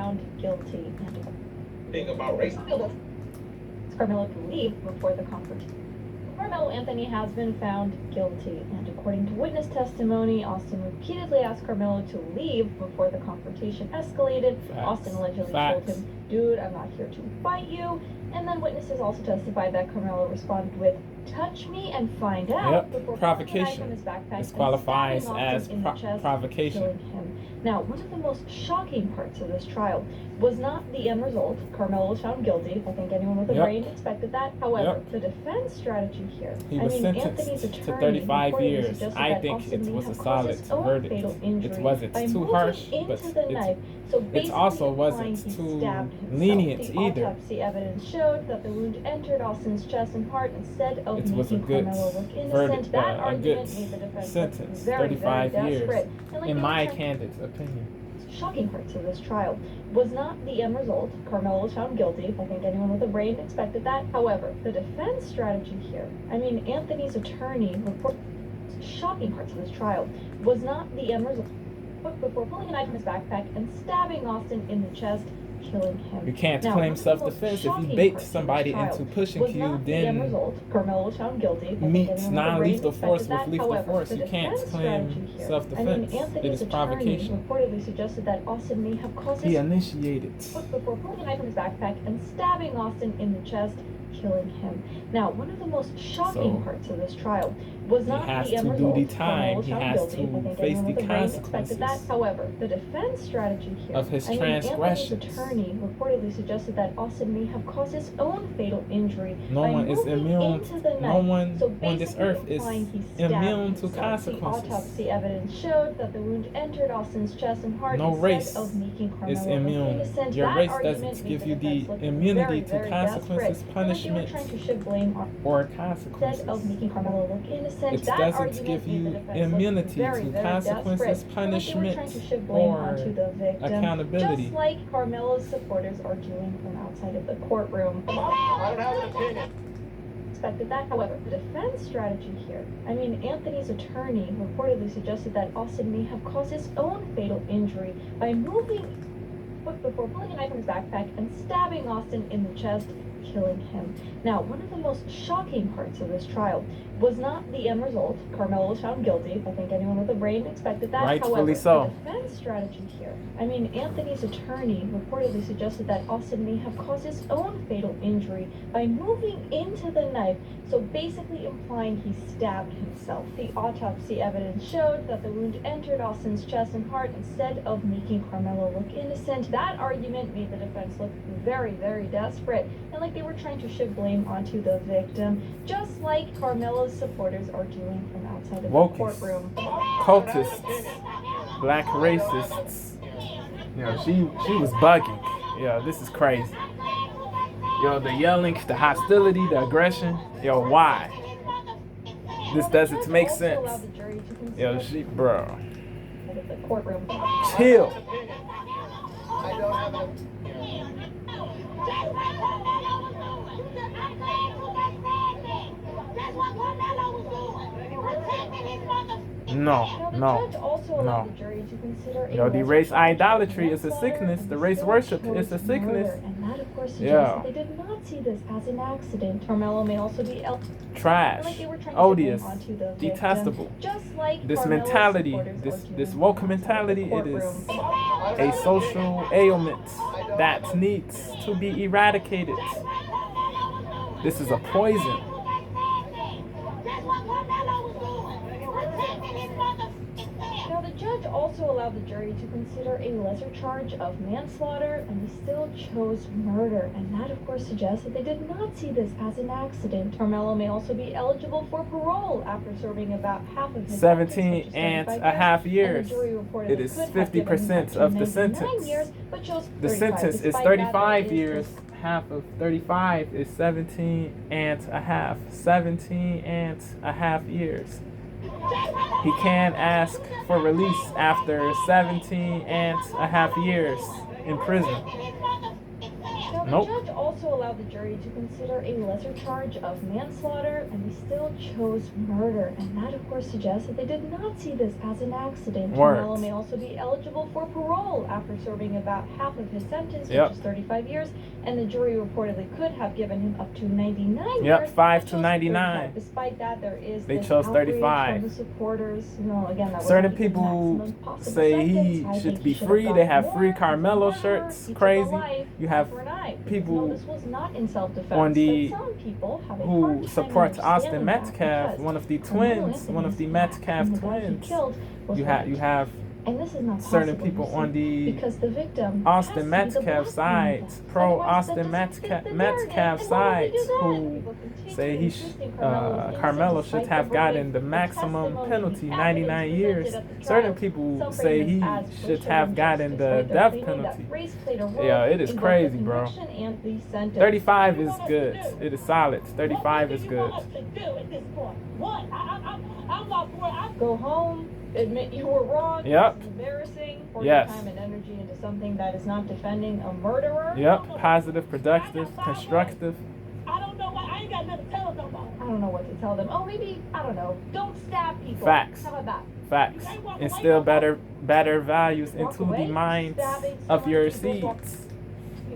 found guilty. Thing about race. Karmelo to leave before the confrontation. Carmelo Anthony has been found guilty, and according to witness testimony, Austin repeatedly asked Carmelo to leave before the confrontation escalated. Austin allegedly told him, "Dude, I'm not here to fight you." And then witnesses also testified that Carmelo responded with, "Touch me and find out." Yep, provocation. This qualifies as provocation. Now, one of the most shocking parts of this trial was not the end result. Carmelo was found guilty. I think anyone with a brain expected that. However, the defense strategy here. He was sentenced to 35 years. I think it was a solid verdict. It wasn't too harsh, but it also wasn't too lenient either. Autopsy evidence showed that the wound entered Austin's chest and heart instead of It was a making good Carmelo look innocent. verdict, That a argument good made the defense sentence, very, 35 very years, desperate. And in my candid opinion. Shocking parts of this trial was not the end result. Carmelo was found guilty. I think anyone with a brain expected that. However, the defense strategy here, Anthony's attorney reported shocking parts of this trial was not the end result. Before pulling a knife from his backpack and stabbing Austin in the chest, killing him. You can't claim self-defense if you bait somebody into pushing you, then Carmelo was found guilty. meets non-lethal force with lethal force. You can't claim self-defense. It is provocation. Reportedly suggested that Austin may have caused He initiated. Before pulling a knife from his backpack and stabbing Austin in the chest, killing him. Now, one of the most shocking parts of this trial was not the end result. He has to do the time. He has to face the consequences However, the defense strategy here of his transgressions. Anthony's attorney reportedly suggested that Austin may have caused his own fatal injury. No one is immune. No one on this earth is immune to consequences. The autopsy evidence showed that the wound entered Austin's chest and heart. No race is immune. Your race doesn't give you the immunity to consequences, punishment, or consequences. It doesn't give you immunity to consequences, punishment, or accountability. Just like Carmelo's supporters are doing from outside of the courtroom. I don't have an opinion. Expected that. However, the defense strategy here, Anthony's attorney reportedly suggested that Austin may have caused his own fatal injury by moving before pulling a knife from his backpack and stabbing Austin in the chest, killing him. Now, one of the most shocking parts of this trial was not the end result. Carmelo was found guilty. I think anyone with a brain expected that. Rightfully However, so. The defense strategy here, Anthony's attorney reportedly suggested that Austin may have caused his own fatal injury by moving into the knife, so basically implying he stabbed himself. The autopsy evidence showed that the wound entered Austin's chest and heart instead of making Carmelo look innocent. That argument made the defense look very, very desperate, and like they were trying to shift blame onto the victim, just like Carmelo's supporters are doing from outside of the courtroom. Cultists, black racists. She was bugging. This is crazy. The yelling, the hostility, the aggression. Why? This doesn't make sense. Bro. Chill. I don't have an No. The race idolatry is a sickness. The race worship is a sickness. And that, of course, suggests they did not see this as an accident. Carmelo may also be trash, odious, detestable. This mentality, this woke mentality, it is a social ailment that needs to be eradicated. This is a poison. Now, the judge also allowed the jury to consider a lesser charge of manslaughter, and they still chose murder. And that, of course, suggests that they did not see this as an accident. Carmelo may also be eligible for parole after serving about half of his 17 and a half years. It is 50% of the sentence. The sentence is 35 years. Half of 35 is 17 and a half. 17 and a half years. He can ask for release after 17 and a half years in prison. Now, the Nope. judge also allowed the jury to consider a lesser charge of manslaughter, and they still chose murder. And that, of course, suggests that they did not see this as an accident. Karmelo may also be eligible for parole after serving about half of his sentence, which is 35 years, and the jury reportedly could have given him up to 99 years. 5 to 99. Despite that, there is They this chose outrage 35. from the supporters. Again, that was Certain not even the people maximum possible say he sentence. I should think be he free. have They gotten have free more. Carmelo He shirts. took a Crazy. life, You have for a knife. people No, this was not in self-defense. on the But some people have a who hard time supports Austin understanding that Metcalf, because one of the Karmelo twins, one of the Anthony's Metcalf and the guy he twins. killed was You white. have And this is not certain possible, people you see, on the because the victim Austin has to be the Metcalf black side, woman. pro Otherwise, that Austin doesn't Metcalf, fit the Metcalf narrative. And why would they sides do that? who People continue say he insisting Karmelo was innocent Carmelo should despite have the gotten verdict, the the maximum testimony, penalty, the 99 evidence years. presented at the Certain trial. people Some say frame he this as should racial have gotten injustice, the right? They're death claiming that penalty. race played a role Yeah, it is in both crazy, the bro. conviction and the sentence. 35 is good. It is solid. 35 is good. Go home, admit you were wrong. Yep. This is embarrassing. Pour Yes. your time and energy into something that is not defending a murderer. Yep. Positive, productive, constructive. I don't know why. I ain't got nothing to tell them about. I don't know what to tell them. Oh, maybe, I don't know. Don't stab people. Facts. How about that? Facts. Instill better values into the minds of your seeds.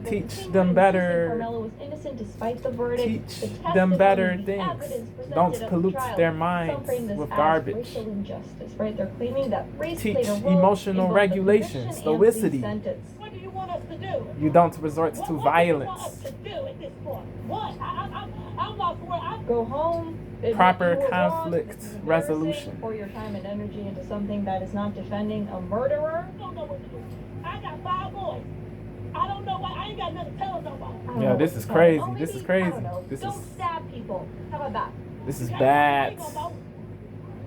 Teach them better. Karmelo was innocent despite the verdict. Teach The them testimony, better the things. evidence presented Don't at the pollute trial. their Some minds frame this with as garbage. racial injustice, right? They're claiming that race Teach played a role emotional in both regulation, the conviction and stoicity. the sentence. What do you want us to do? You don't resort to What do you want violence. us to do at this point? What? I'm lost for it. Go home. admit Proper you were wrong. conflict This is embarrassing. resolution. Pour your time and energy into something that is not defending a murderer. I don't know what to do. I got 5 boys. I don't know why. I ain't got nothing to tell them about. I don't Yeah, know this what is to tell them. crazy. Oh, This maybe, is crazy. I don't know. This Don't is- stab people. How about that? This is bad.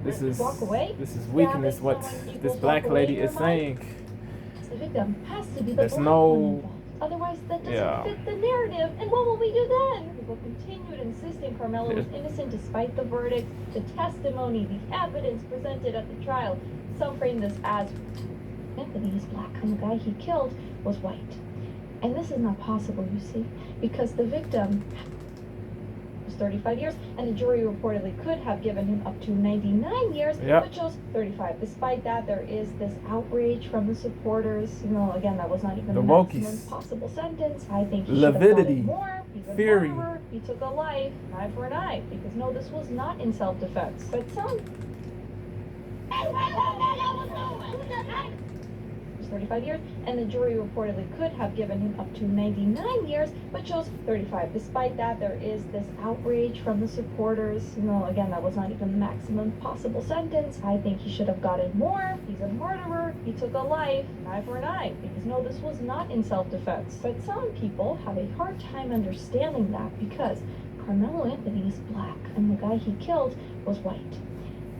This is Walk away. weakness. Stabbing What someone this equals black walk away lady in is your mind. saying. The victim has to be the There's black no- one involved. Otherwise, that doesn't Yeah. fit the narrative. And what will we do then? People continued insisting Karmelo was innocent despite the verdict, the testimony, the evidence presented at the trial. Some frame this as Anthony is black and the guy he killed was white. And this is not possible, you see, because the victim was 35 years, and the jury reportedly could have given him up to 99 years, Yep. but chose 35. Despite that, there is this outrage from the supporters. Again, that was not even The the maximum wokies. possible sentence. I think he should have Lividity. gotten more. He's a Fury. murderer. He took a life, eye for an eye, because no, this was not in self-defense. But some 35 years, and the jury reportedly could have given him up to 99 years, but chose 35. Despite that, there is this outrage from the supporters. Again, that was not even the maximum possible sentence. I think he should have gotten more. He's a murderer. He took a life, eye for an eye, because no, this was not in self-defense. But some people have a hard time understanding that because Karmelo Anthony is black, and the guy he killed was white.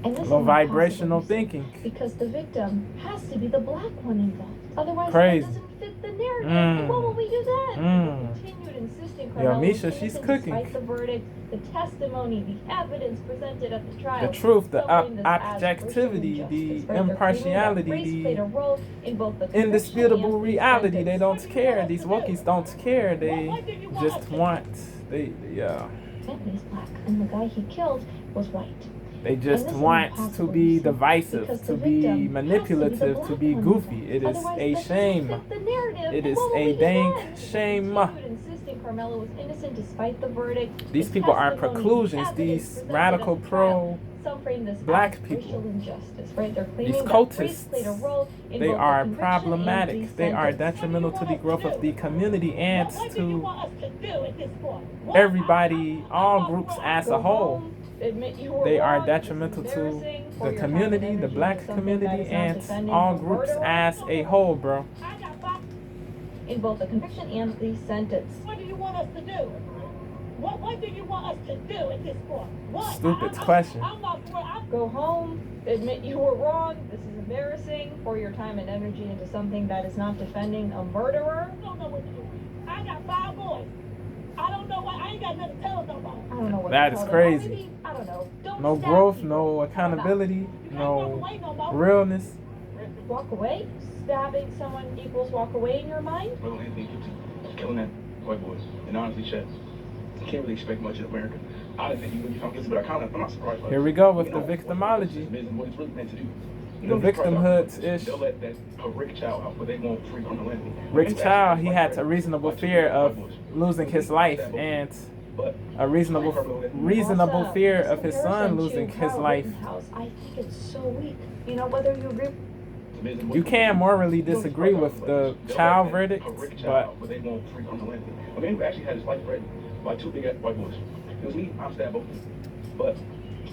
And this Low is not vibrational possible, you see, thinking. because the victim has to be the black one involved. Otherwise, Crazy. that doesn't fit the narrative. And what will we do then? People continued insisting Yo, Karmelo Misha, was she's innocent cooking. despite the verdict, the testimony, the evidence presented at the trial. The truth, the Some frame this as objectivity, racial the injustice, right? They're claiming that impartiality, race played a the role in both the conviction indisputable and the reality. They sentence. don't care. These wokies don't care. They just want. Yeah. Anthony's black, and the guy he killed was white. They just this is want impossible, to be you see, divisive, because to the be victim has to be the manipulative, to black be one goofy. involved. It is Otherwise, a that doesn't shame. fit the narrative. It And is what will a we do dank then? People shame. continued insisting Karmelo was innocent despite the verdict. These the people are testimony, the preclusions. evidence These presented radical at the trial. pro. Some frame this black as people. racial injustice, right? They're claiming These that cultists, race played a role in They both the are conviction and problematic. the They are sentence. detrimental to the growth of the community and What do you to want us to do at this point? What? everybody, all groups as Go a whole. home, admit you were They are wrong. This is detrimental to embarrassing. Pour the your time and community, the energy black into something that community, is not and defending all a groups murderer as a whole, bro. I got 5. in both the conviction and the sentence. What do you want us to do? What do you want us to do at this point? What? Stupid question. I'm lost for it. Go home, admit you were wrong. This is embarrassing. Pour your time and energy into something that is not defending a murderer. I don't know what to do. I got 5 boys. I don't know why. I ain't got nothing to tell them about. I don't know what That to is tell them. crazy. Or maybe, I don't know. Don't No stab growth, people. no How about accountability, Walk no away no more. realness. walk away? Stabbing someone equals walk away in your mind? Well, Anthony, killing that white boys. And honestly, Chet, you can't really expect much in America. I didn't think you would become guilty, but I'm not surprised by it. Here we go with You the know, victimology. what it's really meant to do. You The know, these victimhood-ish. they'll let that Rick Chow out, but they won't free criminality. Rick Chow, he had a reasonable fear of losing his life and a reasonable fear of his son losing his life. I think it's so weak. You know, whether you agree. You can morally disagree with the Chow verdict, but they won't free criminality. I mean, he actually had his life threatened by two big white boys. It was me, I'm stabbed both of them. But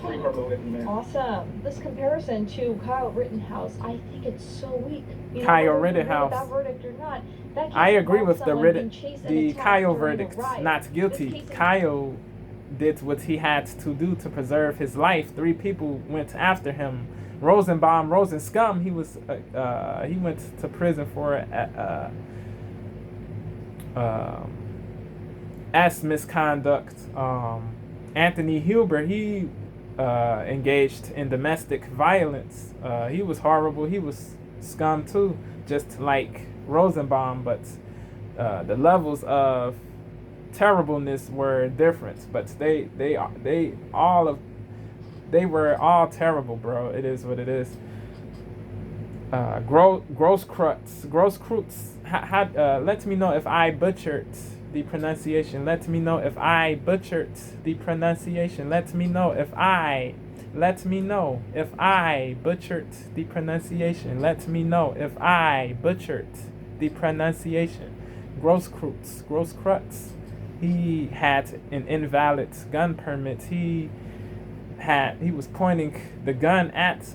free criminality, man. Awesome. This comparison to Kyle Rittenhouse, I think it's so weak. You know, Kyle whether you agree with Rittenhouse. that verdict or not, that case I agree with involved the someone being chased and the attacked Kyle during a verdict, riot. not guilty. This case Kyle did what he had to do to preserve his life. 3 people went after him. Rosenscum, he went to prison for as misconduct. Anthony Huber, he engaged in domestic violence. He was horrible. He was scum too, just like Rosenbaum, but the levels of terribleness were different. But they were all terrible, bro. It is what it is. Gross Krutz. Let me know if I butchered the pronunciation. Let me know if I butchered the pronunciation. Let me know if I butchered the pronunciation. Let me know if I butchered the pronunciation. Gross Krutz. He had an invalid gun permit. He was pointing a gun at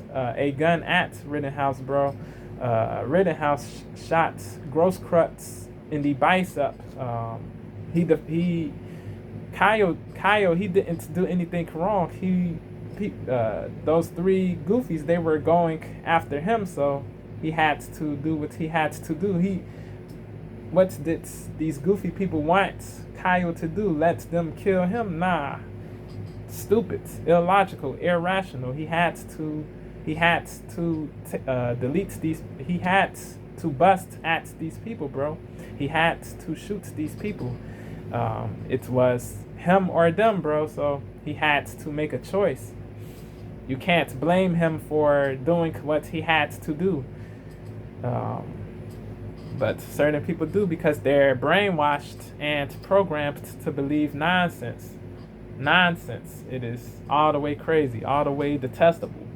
Rittenhouse, bro. Rittenhouse shot Grosskreutz in the bicep. Kyle, he didn't do anything wrong. Those 3 goofies, they were going after him, so he had to do what he had to do. What did these goofy people want Kyle to do? Let them kill him? Nah. Stupid, illogical, irrational. He had to delete these. He had to bust at these people, bro. He had to shoot these people. It was him or them, bro. So he had to make a choice. You can't blame him for doing what he had to do. But certain people do because they're brainwashed and programmed to believe nonsense. It is all the way crazy, all the way detestable.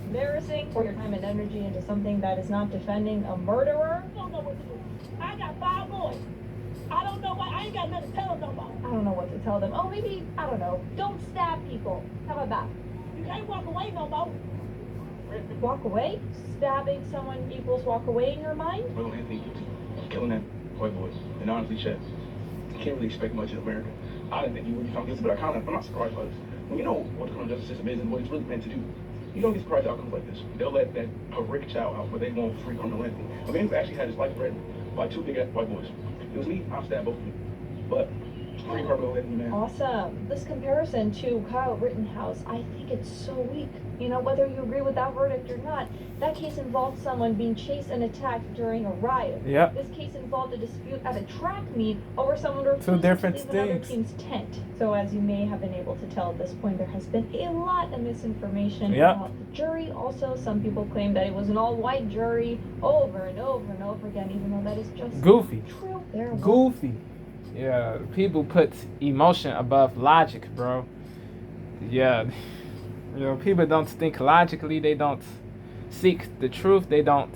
Embarrassing for your time and energy into something that is not defending a murderer. I don't know what to do. I got 5 boys. I don't know why. I ain't got nothing to tell them no more. I don't know what to tell them. Oh, maybe, I don't know. Don't stab people. How about that? You can't walk away no more. Walk away? Stabbing someone equals walk away in your mind? Well, Anthony, killing that white boy. And honestly, Chet, you can't really expect much in America. I didn't think you would become guilty, but I'm not surprised by this. When you know what the criminal justice system is and what it's really meant to do, you don't get surprised outcomes like this. They'll let that Rick Chow out, but they won't free criminality. I mean, he actually had his life threatened by 2 big white boys. It was me, I'm stabbed both of them. But free criminality, man. Awesome. This comparison to Kyle Rittenhouse, I think it's so weak. You know, whether you agree with that verdict or not, that case involved someone being chased and attacked during a riot. Yep. This case involved a dispute at a track meet over someone refusing 2 different to leave another things. team's tent. So as you may have been able to tell at this point, there has been a lot of misinformation Yep. about the jury. Also, some people claim that it was an all-white jury over and over and over again, even though that is just Goofy. true. There was Goofy. Yeah, people put emotion above logic, bro. Yeah. You know, people don't think logically. They don't seek the truth. They don't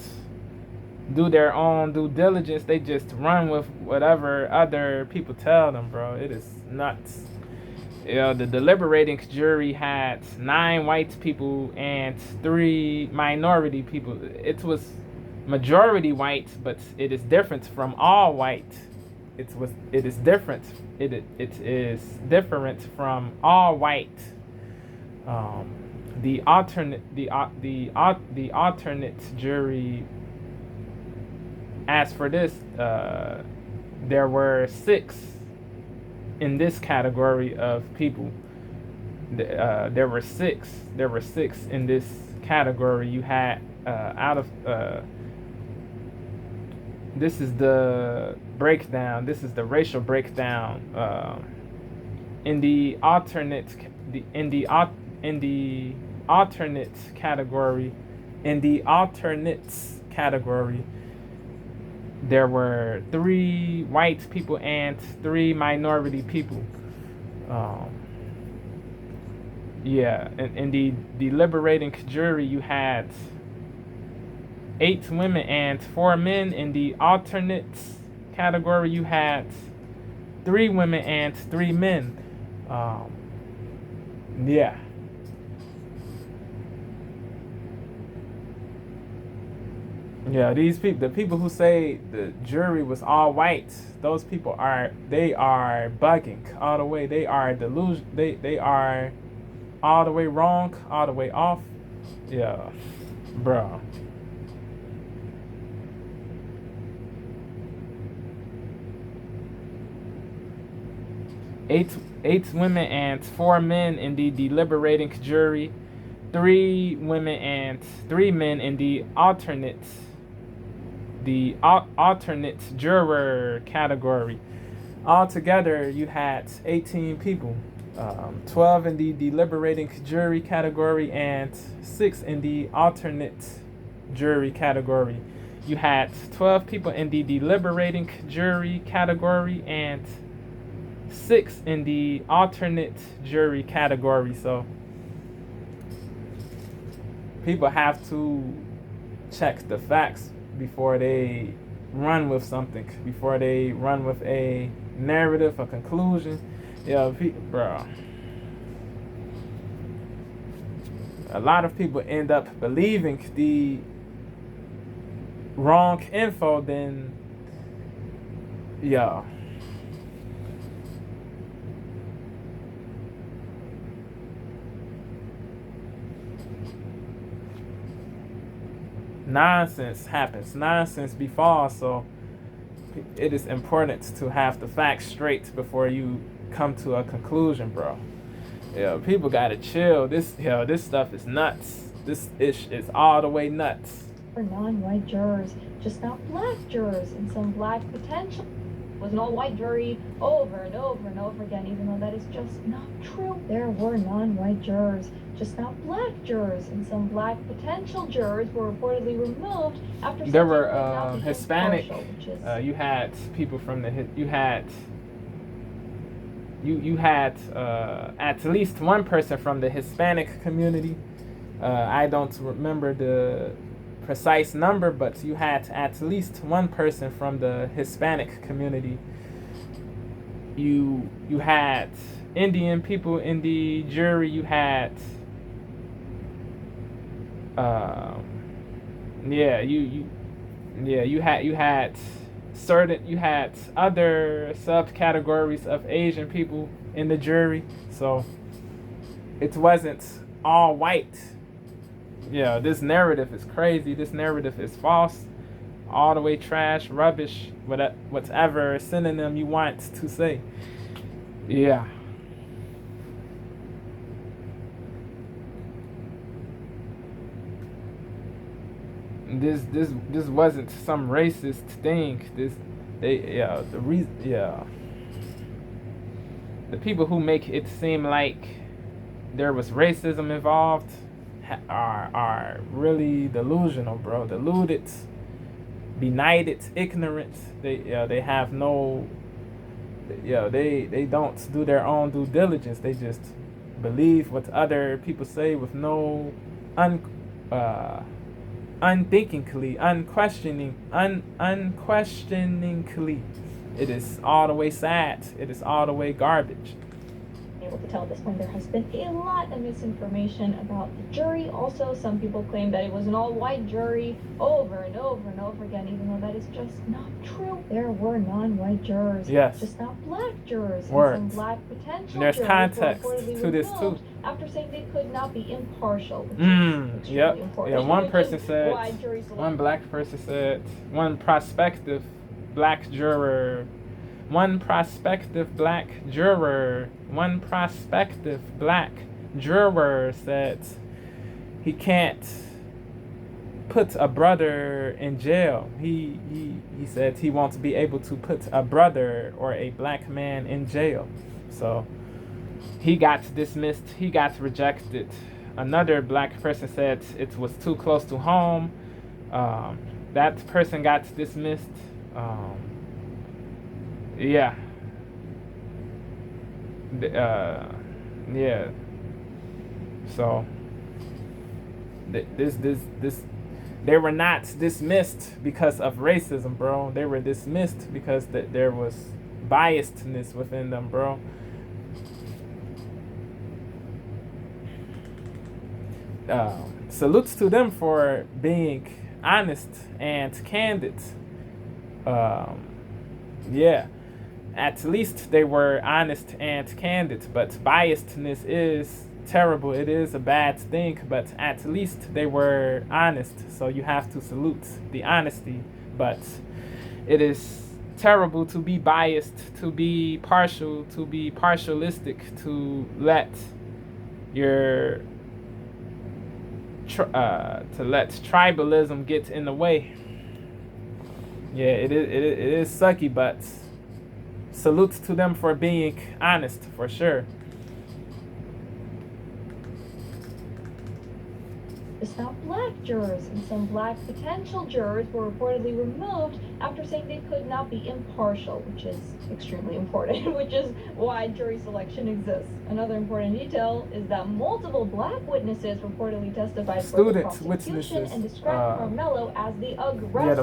do their own due diligence. They just run with whatever other people tell them, bro. It is nuts. You know, the deliberating jury had 9 white people and 3 minority people. It was majority white, but it is different from all white. It is different. It is different from all white. The alternate jury. As for this, there were 6 in this category of people. There were 6. There were 6 in this category. You had out of this is the breakdown. This is the racial breakdown. In the alternate category, there were 3 white people and 3 minority people. In the deliberating jury, you had 8 women and 4 men. In the alternate category, you had 3 women and 3 men. These people, the people who say the jury was all white, those people are bugging all the way. They are delusion. They are all the way wrong, all the way off. Yeah, bro. Eight women and 4 men in the deliberating jury, 3 women and 3 men in the alternate juror category. Altogether, you had 18 people, 12 in the deliberating jury category and 6 in the alternate jury category. You had 12 people in the deliberating jury category and 6 in the alternate jury category. So people have to check the facts before they run with something, before they run with a narrative, a conclusion. Bro. A lot of people end up believing the wrong info, then nonsense happens, nonsense befalls. So it is important to have the facts straight before you come to a conclusion, bro. People gotta chill. This stuff is nuts. This ish is all the way nuts. For non-white jurors, just not black jurors, and some black potential. It was an all-white jury over and over and over again, even though that is just not true. There were non-white jurors, just not black jurors, and some black potential jurors were reportedly removed after there were Hispanic. You had people from the you had at least one person from the Hispanic community. I don't remember the precise number, but you had at least one person from the Hispanic community. You had Indian people in the jury. You had you had other subcategories of Asian people in the jury. So it wasn't all white. This narrative is crazy. This narrative is false. All the way trash, rubbish, whatever synonym you want to say. This wasn't some racist thing. The people who make it seem like there was racism involved are really delusional, bro. Deluded, benighted, ignorant. They have no. They don't do their own due diligence. They just believe what other people say with no unthinkingly, unquestioningly. It is all the way sad. It is all the way garbage. Able to tell at this point there has been a lot of misinformation about the jury. Also, some people claim that it was an all-white jury over and over and over again, even though that is just not true. There were non-white jurors, just not black jurors, and some black potential There's jurors context were to this too. After saying they could not be impartial, which is really important. One person said, one black person said, one prospective black juror said he can't put a brother in jail. He said he wants to be able to put a brother or a black man in jail. So he got dismissed. He got rejected. Another black person said it was too close to home. That person got dismissed. Yeah. Yeah. So this they were not dismissed because of racism, bro. They were dismissed because there was biasedness within them, bro. Salutes to them for being honest and candid. Yeah, at least they were honest and candid, but biasedness is terrible. It is a bad thing, but at least they were honest. So you have to salute the honesty, but it is terrible to be biased, to be partial, to be partialistic, to let your to let tribalism get in the way. Yeah, it is sucky, but salutes to them for being honest, for sure. Some black jurors and some black potential jurors were reportedly removed after saying they could not be impartial, which is extremely important, which is why jury selection exists. Another important detail is that multiple black witnesses reportedly testified for the prosecution and described Karmelo as the aggressor. Yeah,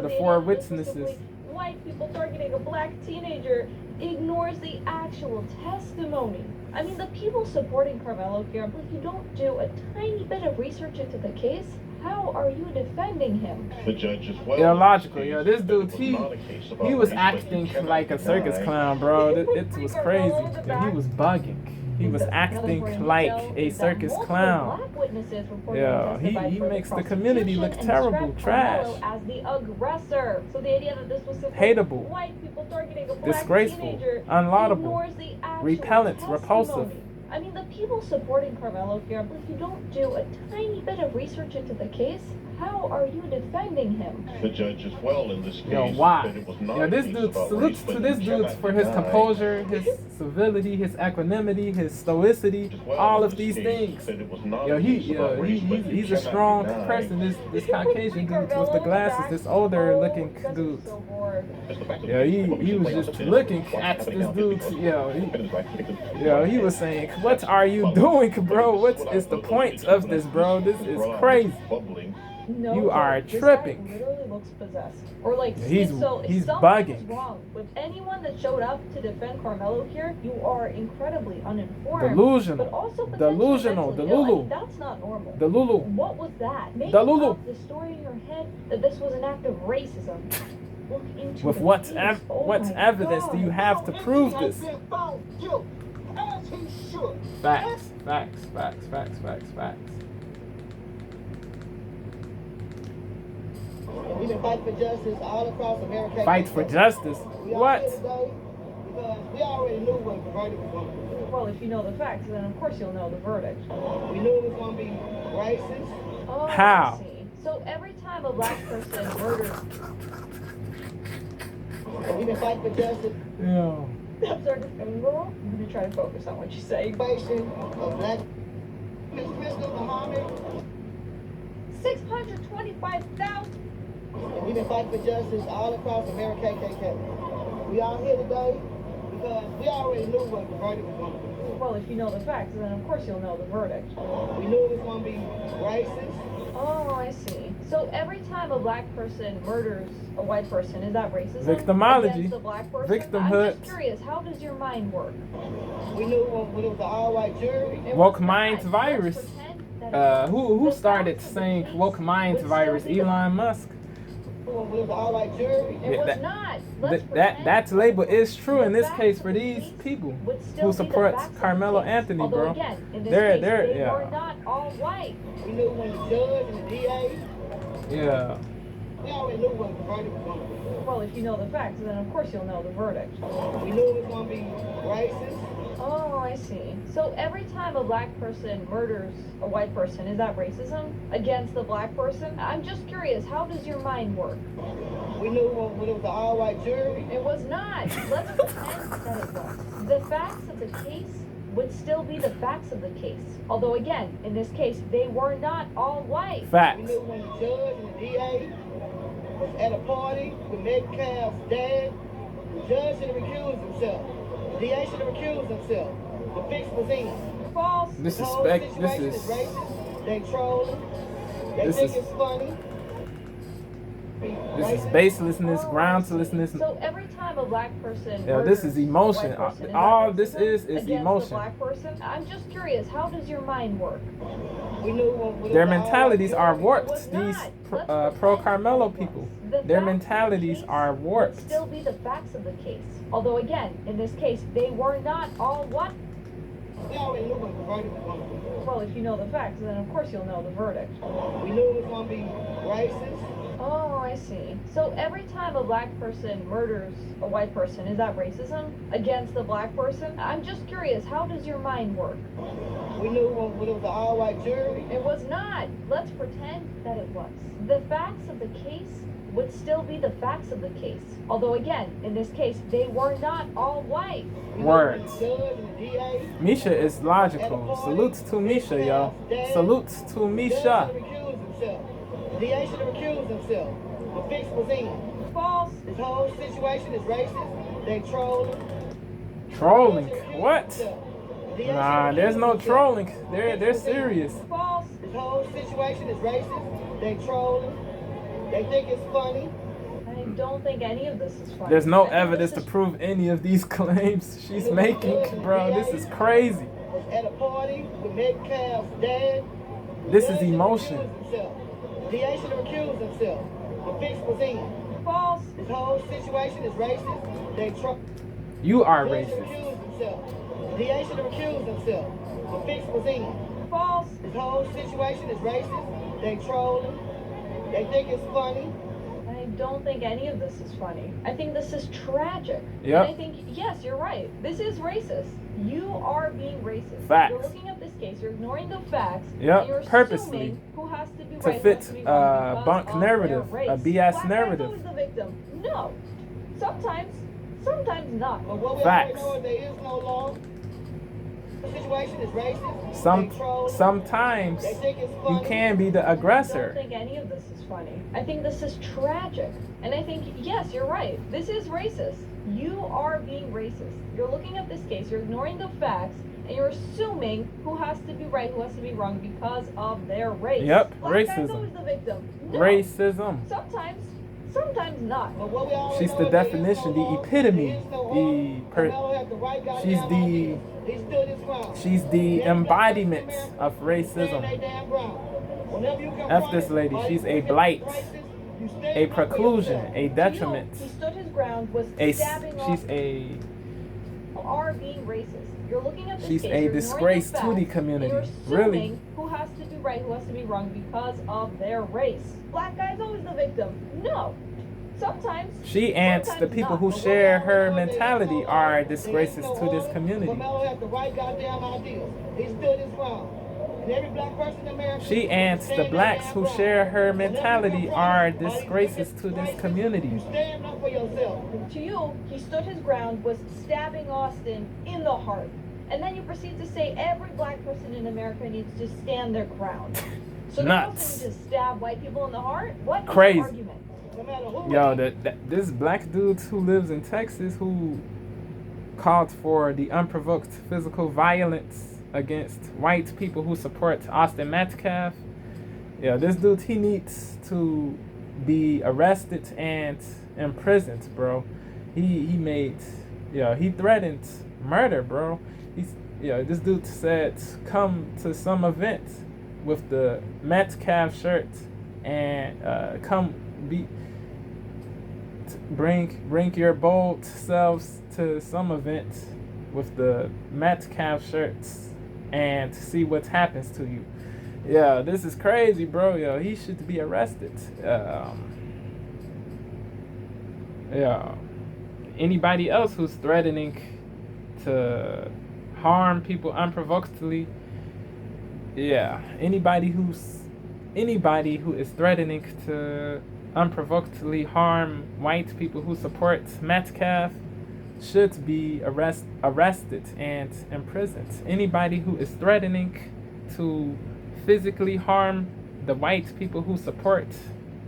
the four witnesses. White people targeting a black teenager ignores the actual testimony. I mean, the people supporting Karmelo here, if you don't do a tiny bit of research into the case, how are you defending him? The judge as well. Illogical, yeah. This dude, he was acting like a circus clown, bro. It was crazy. Yeah, he was bugging. He was acting like a circus clown. Yeah, he makes the community look terrible, trash, as the aggressor. So the idea that this was hateable, white people targeting a black disgraceful, teenager unlaudable, repellent, repulsive. I mean, the people supporting Karmelo here, if you don't do a tiny bit of research into the case, how are you defending him? The judge as well in this case. Yo, why? Yeah, this dude, salutes to this dude for his composure, his civility, his equanimity, his stoicity, all of these things. Yo, he's a strong person. This Caucasian dude with the glasses, this older looking dude. Yeah, he was just looking at this dude. He was saying, "What are you doing, bro? What is the point of this, bro? This is crazy. No, you are tripping." This guy literally looks possessed. Or like, he's something's bugging. Wrong with anyone that showed up to defend Karmelo here. You are incredibly uninformed. Delusional. But also Delusional. I mean, that's not normal. Delulu. What was that? Make Delulu. up the story in your head that this was an act of racism. Look into With what evidence do you have to prove this? Facts. We can fight for justice all across America. Fight for justice? What? Because we already knew what the verdict was going to be. Well, if you know the facts, then of course you'll know the verdict. We knew it was going to be racist. Oh, how? I see. So every time a black person murders... We can fight for justice. Yeah. I'm sorry, I'm going to try to focus on what you say. Of black Mr. Muhammad. 625,000. We can fight for justice all across America. KKK. We are here today because we already knew what the verdict was going to be. Well, if you know the facts, then of course you'll know the verdict. We knew it was going to be racist. Oh, I see. So every time a black person murders a white person, is that racism? Victimology. Against the black person? Victimhood. I'm just curious, how does your mind work? We knew when it was an all-white jury. Woke mind virus. Who started saying woke mind virus? Elon Musk. When it was an all-white jury. It was not. That label is true in this case for these people who support Carmelo Anthony, bro. Again, in this They're case, they were not all white. We knew when the judge and the DA. Yeah. We already knew what the verdict was going to be. Well, if you know the facts, then of course you'll know the verdict. We knew it was going to be racist. Oh, I see. So every time a black person murders a white person, is that racism against the black person? I'm just curious, how does your mind work? We knew when it was an all-white jury. It was not. Let's pretend that it was. The facts of the case would still be the facts of the case. Although again, in this case, they were not all white. Facts. We knew when the judge and the DA was at a party with Megyn dad, the judge should have recused himself. The DA should have recused himself. The fix was in. False. This The is whole spec. situation This is. racist. They trolling. They This think is- it's funny. This is baselessness, groundlessness. So every time a black person Yeah, this is murders a emotion. white person, that All this racism is against emotion. The black person? I'm just curious, how does your mind work? We knew when Their it was an mentalities are all-white jury. warped. Was These not. pro Let's pretend Karmelo that it people. was. The Their facts of the mentalities case are would warped. still be the facts of the case. Although again, in this case, they were not all white. We already knew what the verdict was going to be. Well, if you know the facts, then of course you'll know the verdict. We knew it was going to be racist. Oh, I see. So every time a black person murders a white person, is that racism against the black person? I'm just curious, how does your mind work? We knew when it was an all-white jury. It was not. Let's pretend that it was. The facts of the case would still be the facts of the case. Although again, in this case, they were not all white. We knew when Words. the judge and the DA Misha is logical. Salutes to Misha, yo. Salutes to Misha. The DA should have recused himself. The fix was in. False. This whole situation is racist. They trolling. Trolling. What? The DA Nah, should there's recuse no himself. trolling. The They're fix was in. serious. False. This whole situation is racist. They trolling. They think it's funny. I don't think any of this is funny. There's no I think evidence this to is- prove any of these claims she's making, bro. This is crazy. Was at a party with Megyn dad. This The is judge should have emotion. recused himself. The DA should have recused himself. The fix was in. False. This whole situation is racist. They trolling. You are The judge should racist. recuse himself. The DA should have recused himself. The fix was in. False. This whole situation is racist. They trolling. They think it's funny. I don't think any of this is funny. I think this is tragic. Yep. And I think, yes, you're right. This is racist. You are being racist. Facts. You're looking at this case, you're ignoring the facts. Yep, And you're purposely. assuming who has to be To right, who fit, has to be wrong because bunk of narrative, their race. a BS Black narrative. guy's always the victim. No. Sometimes not. But what we Facts. already know is there is no law. The situation is racist. Some They trolling. sometimes They think it's you funny. can be the I don't aggressor. think any of this is funny. I think this is tragic. And I think, yes, you're right. This is racist. You are being racist. You're looking at this case, you're ignoring the facts, and you're assuming who has to be right, who has to be wrong because of their race. Yep, Black guy's racism. always the victim. No. Racism. Sometimes not. But what we already She's know the is there is definition, no the law. epitome, There is no the law. per- Karmelo had the right goddamn she's the- idea. He stood his ground. She's the Every black person in embodiment America of stand racism. they damn ground. Whenever you F confront this lady, all she's these a women blight, racist, you stand a up for preclusion, yourself. a detriment, He stood his ground, was a stabbing off she's a people are being racist. You're looking at this she's case, a you're ignoring disgrace the to the facts, community. and you're Really. assuming who has to be right, who has to be wrong because of their race. Black guy's always the victim. No. Sometimes. She and the sometimes people not. who But what share we her already know is there is mentality no law. are There is disgraces no to this order. community. Karmelo had the right goddamn idea. He stood his ground. And every black person in America She and stand the their blacks damn who ground. share her Whenever you mentality confront are all these disgraces wicked to this racists, community. You stand up for yourself. To you, he stood his ground, was stabbing Austin in the heart. And then you proceed to say every black person in America needs to stand their ground. So no one Nuts. needs to stab white people in the heart? What is the Crazy. argument? No matter who Yo, it is. this black dude who lives in Texas who called for the unprovoked physical violence against white people who support Austin Metcalf. Yeah, this dude, he needs to be arrested and imprisoned, bro. He threatened murder, bro. This dude said, come to some event with the Metcalf shirt and bring your bold selves to some event with the Metcalf shirts and see what happens to you. Yeah, this is crazy, bro. Yo, he should be arrested. Anybody else who's threatening to harm people unprovokedly. Yeah, anybody who is threatening to unprovokedly harm white people who support Metcalf should be arrested and imprisoned. Anybody who is threatening to physically harm the white people who support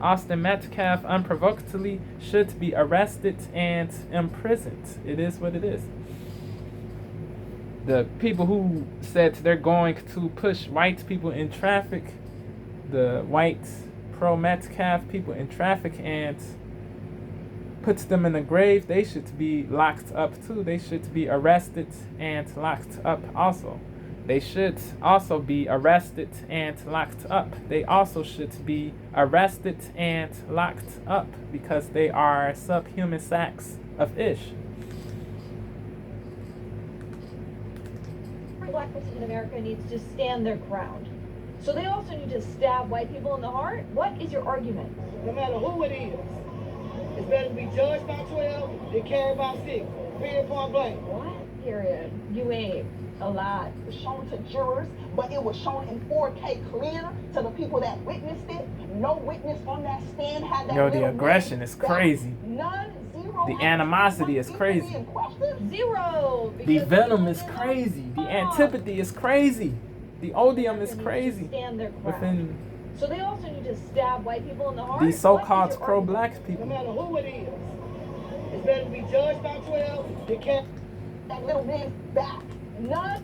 Austin Metcalf unprovokedly should be arrested and imprisoned. It is what it is. The people who said they're going to push white people in traffic, the white pro-Metcalf people in traffic, and puts them in a grave, they should be locked up too. They should be arrested and locked up also. They should also be arrested and locked up. They also should be arrested and locked up because they are subhuman sacks of ish. Every black person in America needs to stand their ground. So they also need to stab white people in the heart? What is your argument? No matter who it is, it's better to be judged by 12 than carried by 6. Period, point blank. What? Period. You ain't a lot. It was shown to jurors, but it was shown in 4K clear to the people that witnessed it. No witness on that stand had that. Yo, the aggression is crazy. None, zero. The animosity is crazy. Zero. The venom is crazy. The antipathy is crazy. The odium is crazy. Stand their ground. Within so they also need to stab white people in the heart? these so-called pro-black No people. matter who it is, it's better to be judged by 12 than carried. That little man's back. None.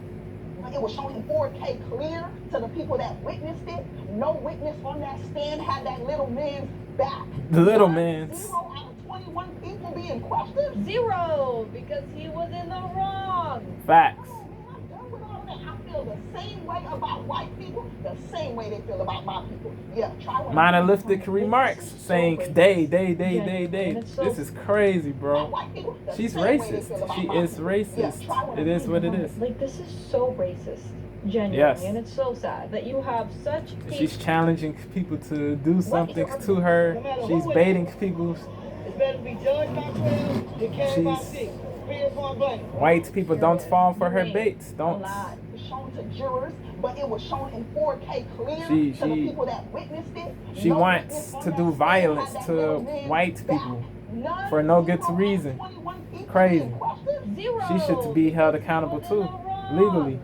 It was shown in 4K clear to the people that witnessed it. No witness on that stand had that little man's back. The little man's. 0 out of 21 people being questioned. Zero, because he was in the wrong. Facts. I feel the same way about white people, the same way they feel about my people. Yeah, try one. Monolithic remarks saying they. This is crazy, bro. She's racist. She is racist. It is what it is. Like, this is so racist. Genuinely. Yes. And it's so sad that you have such She's challenging people to do something to her. She's baiting people. It's better to be judged by 12 than carried by 6. Period, point blank. White people don't fall for her baits. Don't. Shown to jurors, but it was shown in 4K clear She- to the people that witnessed it. She wants to do violence to white people for no good reason. Crazy. zero. She should be held accountable too, legally.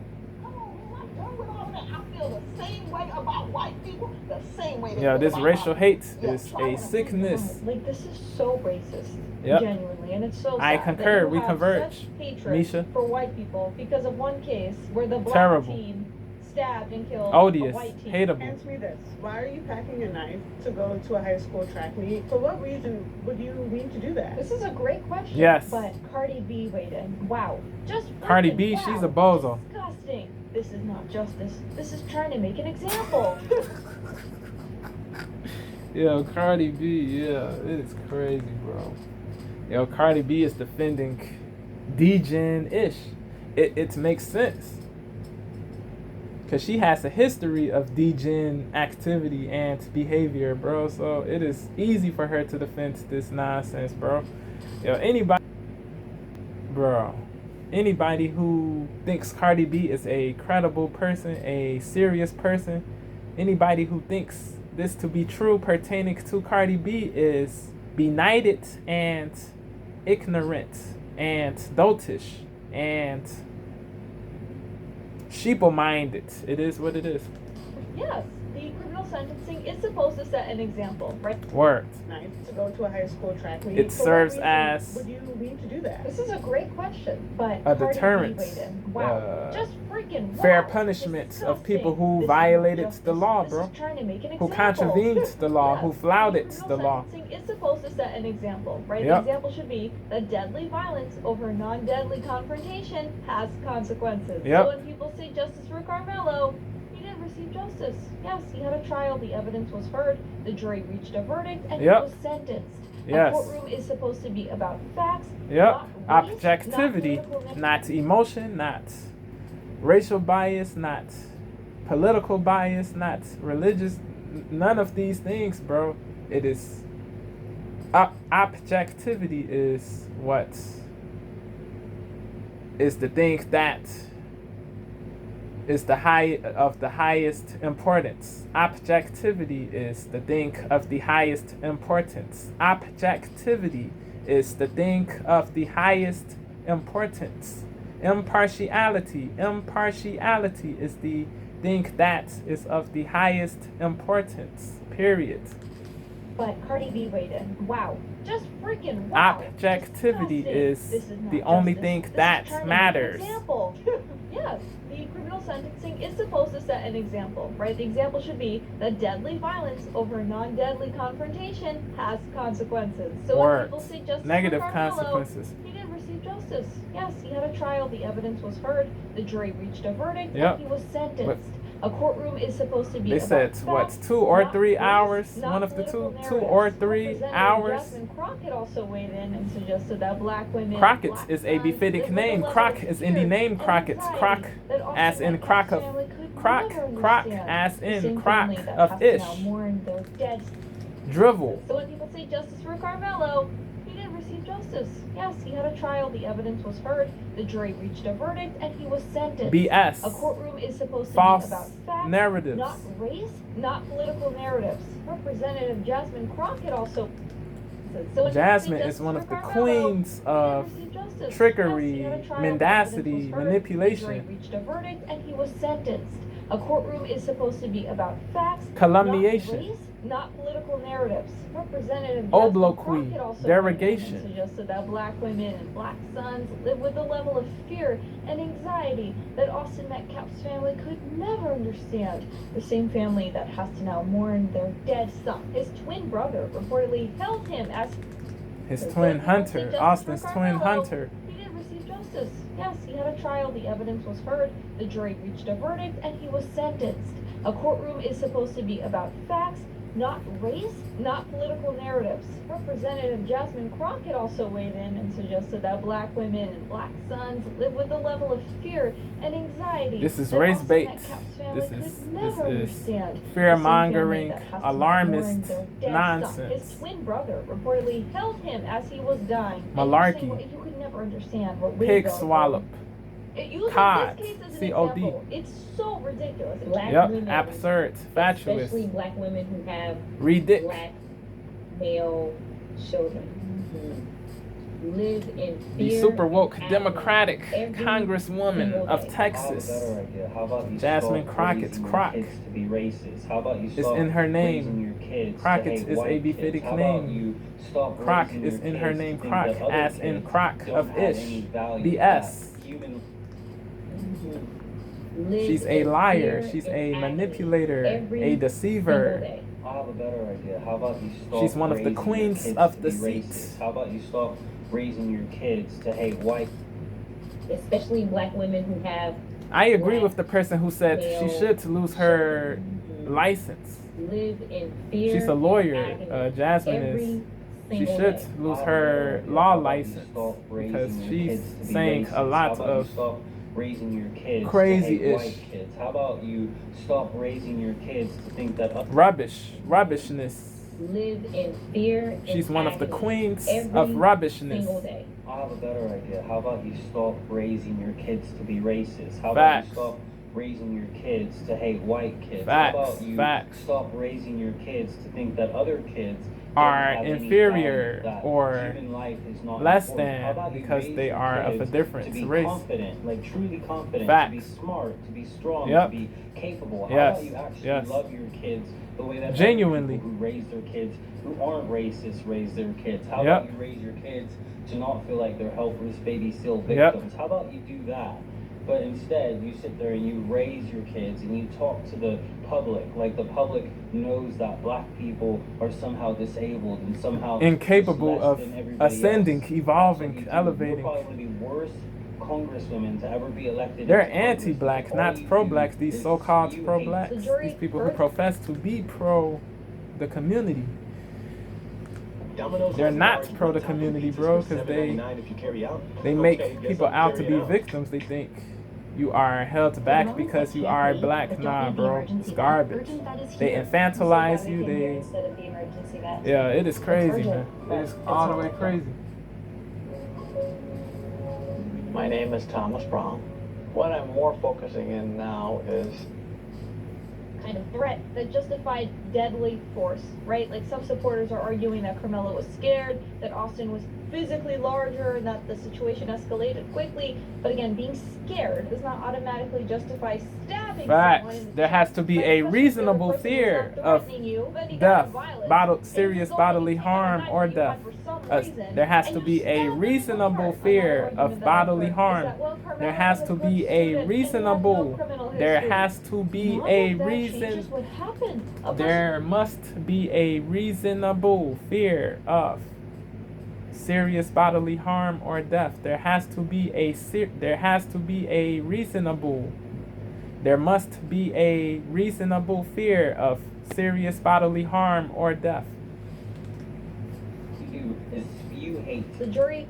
Yeah, this racial hate is a sickness. Like, this is so racist. Yep. Genuinely, and it's so sad I that concur. you We have converge. such hatred Misha. for white people because of one case where the black Terrible. teen stabbed and killed Odious. a white teen. Hateable. Answer me this. Why are you packing a knife to go to a high school track meet? For what reason would you need to do that? This is a great question. Yes. But Cardi B weighed in. Wow. Just Cardi freaking B, wow. she's a bozo. Disgusting. This is not justice. This is trying to make an example. Yo, Cardi B, yeah, it is crazy, bro. Yo, Cardi B is defending D-Gen-ish. It makes sense. Because she has a history of D-Gen activity and behavior, bro. So it is easy for her to defend this nonsense, bro. Yo, anybody who thinks Cardi B is a credible person, a serious person, anybody who thinks this to be true pertaining to Cardi B is benighted and ignorant and dotish and sheeple-minded. It is what it is. Yes, the criminal sentencing is supposed to set an example, right? Word. Knife to go to a high school track meet? It For what serves reason as would you need to do that? This is a great question, but a Cardi B deterrent, weighed in. Wow, just freaking fair wow. punishment Disgusting. of people who This is violated justice. the law, This bro. is trying to make an Who example. contravened the law, Yes, who flouted criminal the law. sentencing is supposed to set an example, right? Yep. The example should be that deadly violence over non-deadly confrontation has consequences. Yep. So when people say justice for Karmelo, he didn't receive justice. Yes, he had a trial, the evidence was heard, the jury reached a verdict, and Yep. he was sentenced. Yes. A courtroom is supposed to be about facts, Yep. not race, Objectivity, not political not emotion, not racial bias, not political bias, not religious, none of these things, bro. It is objectivity is what is the thing that is the highest importance. Objectivity is the thing of the highest importance. Objectivity is the thing of the highest importance. Impartiality is the thing that is of the highest importance. Period. But Cardi B weighed in. Wow. Just freaking wow. Objectivity Disgusting. is the only thing that matters. Example. Yes, the criminal sentencing is supposed to set an example, right? The example should be that deadly violence over non-deadly confrontation has consequences. So when people say justice Negative for Karmelo, consequences. he didn't receive justice. Yes, he had a trial, the evidence was heard, the jury reached a verdict, Yep. and he was sentenced. But a courtroom is supposed to be they about said, facts, what, 2 or not 3 race, hours? not One of the political two or narratives. 3 Representative hours? Jasmine Crockett also weighed in and suggested that black women, Crockett black is a sons befitting live with name. a level Crock of is in the fear name and Crockett's. anxiety Crock that as in Austin crock Metcalf's of family could crock. never Crock understand. as The in same crock family that of has to ish. now mourn their dead. Drivel. So when people say justice for Karmelo, he didn't receive justice. Yes, he had a trial, the evidence was heard, the jury reached a verdict, and he was sentenced. BS. A courtroom is supposed to False be about facts, narratives. not race, not political narratives. Representative Jasmine Crockett also said, so when Jasmine people say is one of justice the for Karmelo, queens he of didn't receive justice. trickery, Yes, he had a trial, the mendacity, evidence was heard, manipulation. The jury reached a verdict, and he was sentenced. A courtroom is supposed to be about facts, Calumniation. not race, not political narratives. Representative Obloquy, Jasmine Crockett also derogation. suggested that black women and black sons live with a level of fear and anxiety that Austin Metcalf's family could never understand. The same family that has to now mourn their dead son. His twin brother reportedly held him as His twin Hunter, Austin's twin Hunter. He didn't receive justice. Yes, he had a trial, the evidence was heard, the jury reached a verdict, and he was sentenced. A courtroom is supposed to be about facts, not race, not political narratives. Representative Jasmine Crockett also weighed in and suggested that black women and black sons live with a level of fear and anxiety. This is that race Austin bait. Metcalf's family This could never understand. fear-mongering, The same family that has to alarmist mourn their dead son. nonsense. His twin brother reportedly held him as he was dying. And Malarkey. you say, well, you could never understand what Pig we've gone swallop. through. Using Cod. this case as an COD. example, it's so ridiculous. Black Yep, women, absurd, fatuous, especially black women who have ridic. black male children, live in The fear. super woke and Democratic every Congresswoman single of day. Texas. How about you Jasmine stop Crockett's raising your Crock. kids to be racist? How about you It's stop in her name. raising your kids Crockett to hate is a white befitting kids? How name. about you stop Crock raising is your in her kids name to think Crock, that other as in kids crock don't of have ish. any value, BS. that human Live She's a in liar. fear She's and a agony manipulator, every a deceiver. single day. I have a better idea. How about you stop She's one of the raising your queens kids of to be deceit. racist? How about you stop raising your kids to hate white? Especially black women who have I agree with the person who said she should lose her license. live in fear. She's a lawyer. and agony Jasmine every is. She single should day. lose I have her a better idea. law How about you license stop raising because your she's kids to be saying racist? a lot How about of you stop raising your kids crazy-ish. to hate white kids? How about you stop raising your kids to think that rubbishness. Live in fear. She's and one of the agony queens every of rubbishness. single day. I have a better idea. How about you stop raising your kids to be racist? How Facts. about you stop raising your kids to hate white kids? Facts. How about you Facts. stop raising your kids to think that other kids Are don't have any inferior value, that or human life is not less important? How than about you because raise they your are of a kids different to be race. confident, like truly confident, Facts. to be smart, to be strong, Yep. to be capable? How Yes. about you actually Yes. love your kids the way that other Genuinely. people who raise their kids, who aren't racist, raise their kids? How Yep. about you raise your kids to not feel like they're helpless baby still Yep. victims? How about you do that? But instead, you sit there and you raise your kids and you talk to the public like the public knows that black people are somehow disabled and somehow Incapable less of than everybody ascending, else. evolving, That's what you do. elevating. You're probably one of the worst congresswomen to ever be elected. They're into Congress. anti-black, All not you pro-blacks. do These is so-called spew hate. pro-blacks. The jury These people who heard- profess to be pro the community. Domino's They're has not large pro the taco community, pizzas bro, for because they $7.99 if you carry out. make Okay, guess people I'm out to carrying be out. victims. They think you are held back because you are black. Nah, bro, it's garbage. They infantilize you. They, yeah, it is crazy, man. It is all the way crazy. My name is Thomas Brown. What I'm more focusing in now is kind of threat that justified deadly force, right? Like some supporters are arguing that Karmelo was scared, that Austin was physically larger, and that the situation escalated quickly. But again, being scared does not automatically justify stabbing someone in the There has to be a reasonable fear of death, serious bodily harm, or death. There has to be a reasonable fear of bodily harm. There has to be a reasonable. There has to be a reason. There must be a reasonable fear of serious bodily harm or death. There has to be a reasonable. There must be a reasonable fear of serious bodily harm or death. You hate. The jury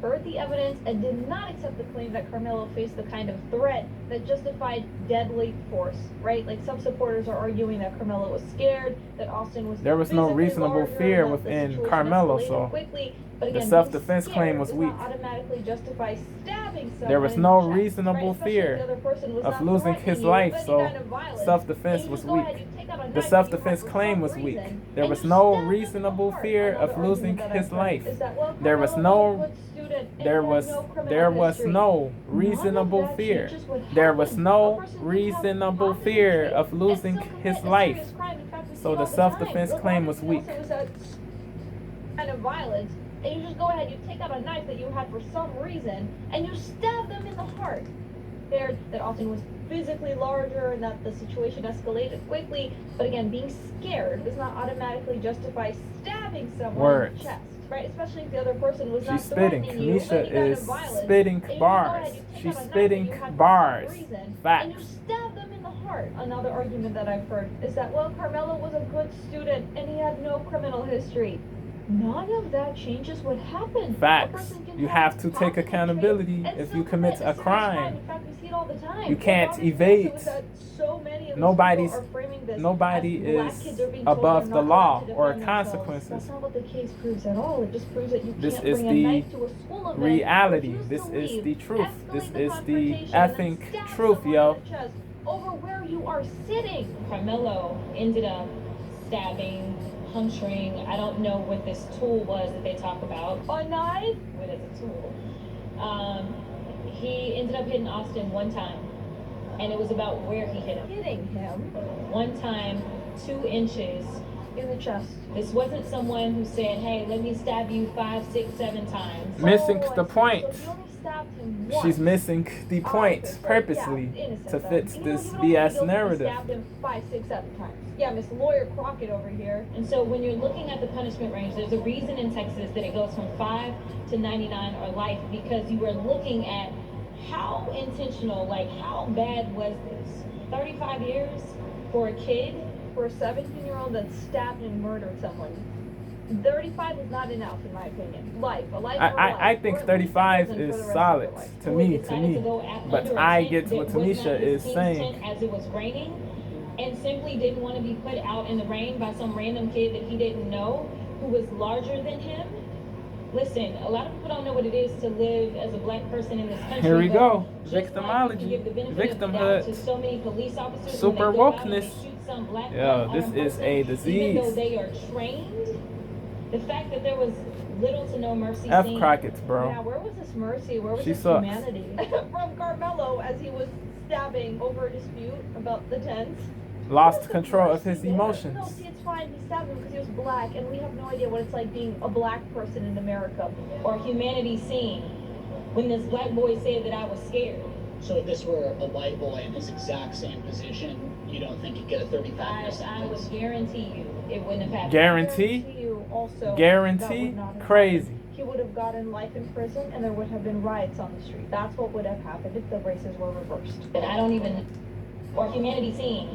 heard the evidence and did not accept the claim that Karmelo faced the kind of threat that justified deadly force, right? Like some supporters are arguing that Karmelo was scared, that Austin was There was no reasonable fear within Karmelo, so the self-defense claim was weak. There was no reasonable fear of losing his life, so self-defense was weak. The self-defense claim was weak. There was no reasonable fear of losing his life. There was no reasonable fear. There was no reasonable fear of losing his life. So the self-defense claim was weak. Kind of violence, and you just go ahead, you take out a knife that you had for some reason, and you stab them in the heart. There, that Austin was physically larger, and that the situation escalated quickly. But again, being scared does not automatically justify stabbing someone in the chest, right? Especially if the other person was not threatening you. Misha is spitting bars. She's spitting bars. Facts. And you stab them in the heart. Another argument that I've heard is that, well, Karmelo was a good student and he had no criminal history. None of that changes what happened. Facts. You have to take accountability if you commit a crime. In fact, we see it all the time. You can't evade. Nobody is above the law or consequences. That's not what the case proves at all. It just proves that you This can't is bring a knife to a school event. reality. This is the truth. This is the effing truth, yo. Over where you are sitting. Karmelo ended up stabbing, puncturing. I don't know what this tool was that they talk about. A knife? What is a tool? He ended up hitting Austin one time, and it was about where he hit him. Hitting him? One time, 2 inches in the chest. This wasn't someone who said, hey, let me stab you 5, 6, 7 times. Missing the point. She's missing the point Obviously, purposely to fit this BS narrative. Stabbed him 5, 6, 7 times. Yeah, Miss Lawyer Crockett over here. And so when you're looking at the punishment range, there's a reason in Texas that it goes from 5 to 99 or life, because you are looking at how intentional, like how bad was this? 35 years for a kid? For a 17-year-old that stabbed and murdered someone. 35 is not enough, in my opinion. Life, a life. I think 35 is solid to me. But I get what Misha is saying. As it was raining, and simply didn't want to be put out in the rain by some random kid that he didn't know, who was larger than him. Listen, a lot of people don't know what it is to live as a black person in this country. Here we go. Victimology. Victimhood. To so many police officers. Super wokeness. Yeah, this is a disease. Even though they are trained, the fact that there was little to no mercy. F Crockett's, bro. Yeah, where was this mercy? Where was this humanity? From Karmelo as he was stabbing over a dispute about the tents. Lost control of his emotions. No, see, it's fine. He stabbed him because he was black, and we have no idea what it's like being a black person in America. Or humanity seen when this black boy said that I was scared. So if this were a white boy in his exact same position, you don't think he'd get a 35-year sentence? I would guarantee you it wouldn't have happened. Guarantee? Guarantee? Crazy. He would have gotten life in prison, and there would have been riots on the street. That's what would have happened if the races were reversed. But I don't even... Or humanity seen